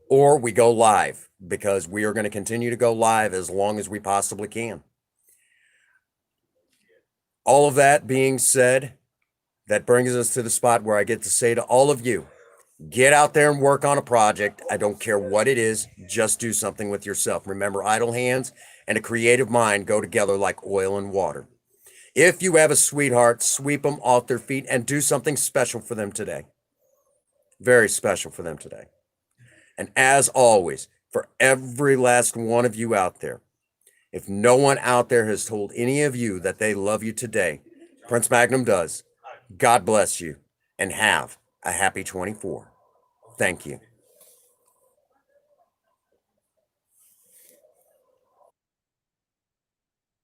or we go live, because we are going to continue to go live as long as we possibly can. All of that being said, that brings us to the spot where I get to say to all of you, get out there and work on a project. I don't care what it is, just do something with yourself. Remember, idle hands and a creative mind go together like oil and water. If you have a sweetheart, sweep them off their feet and do something special for them today. Very special for them today. And as always, for every last one of you out there, if no one out there has told any of you that they love you today, Prince Magnum does. God bless you and have a happy 24. Thank you.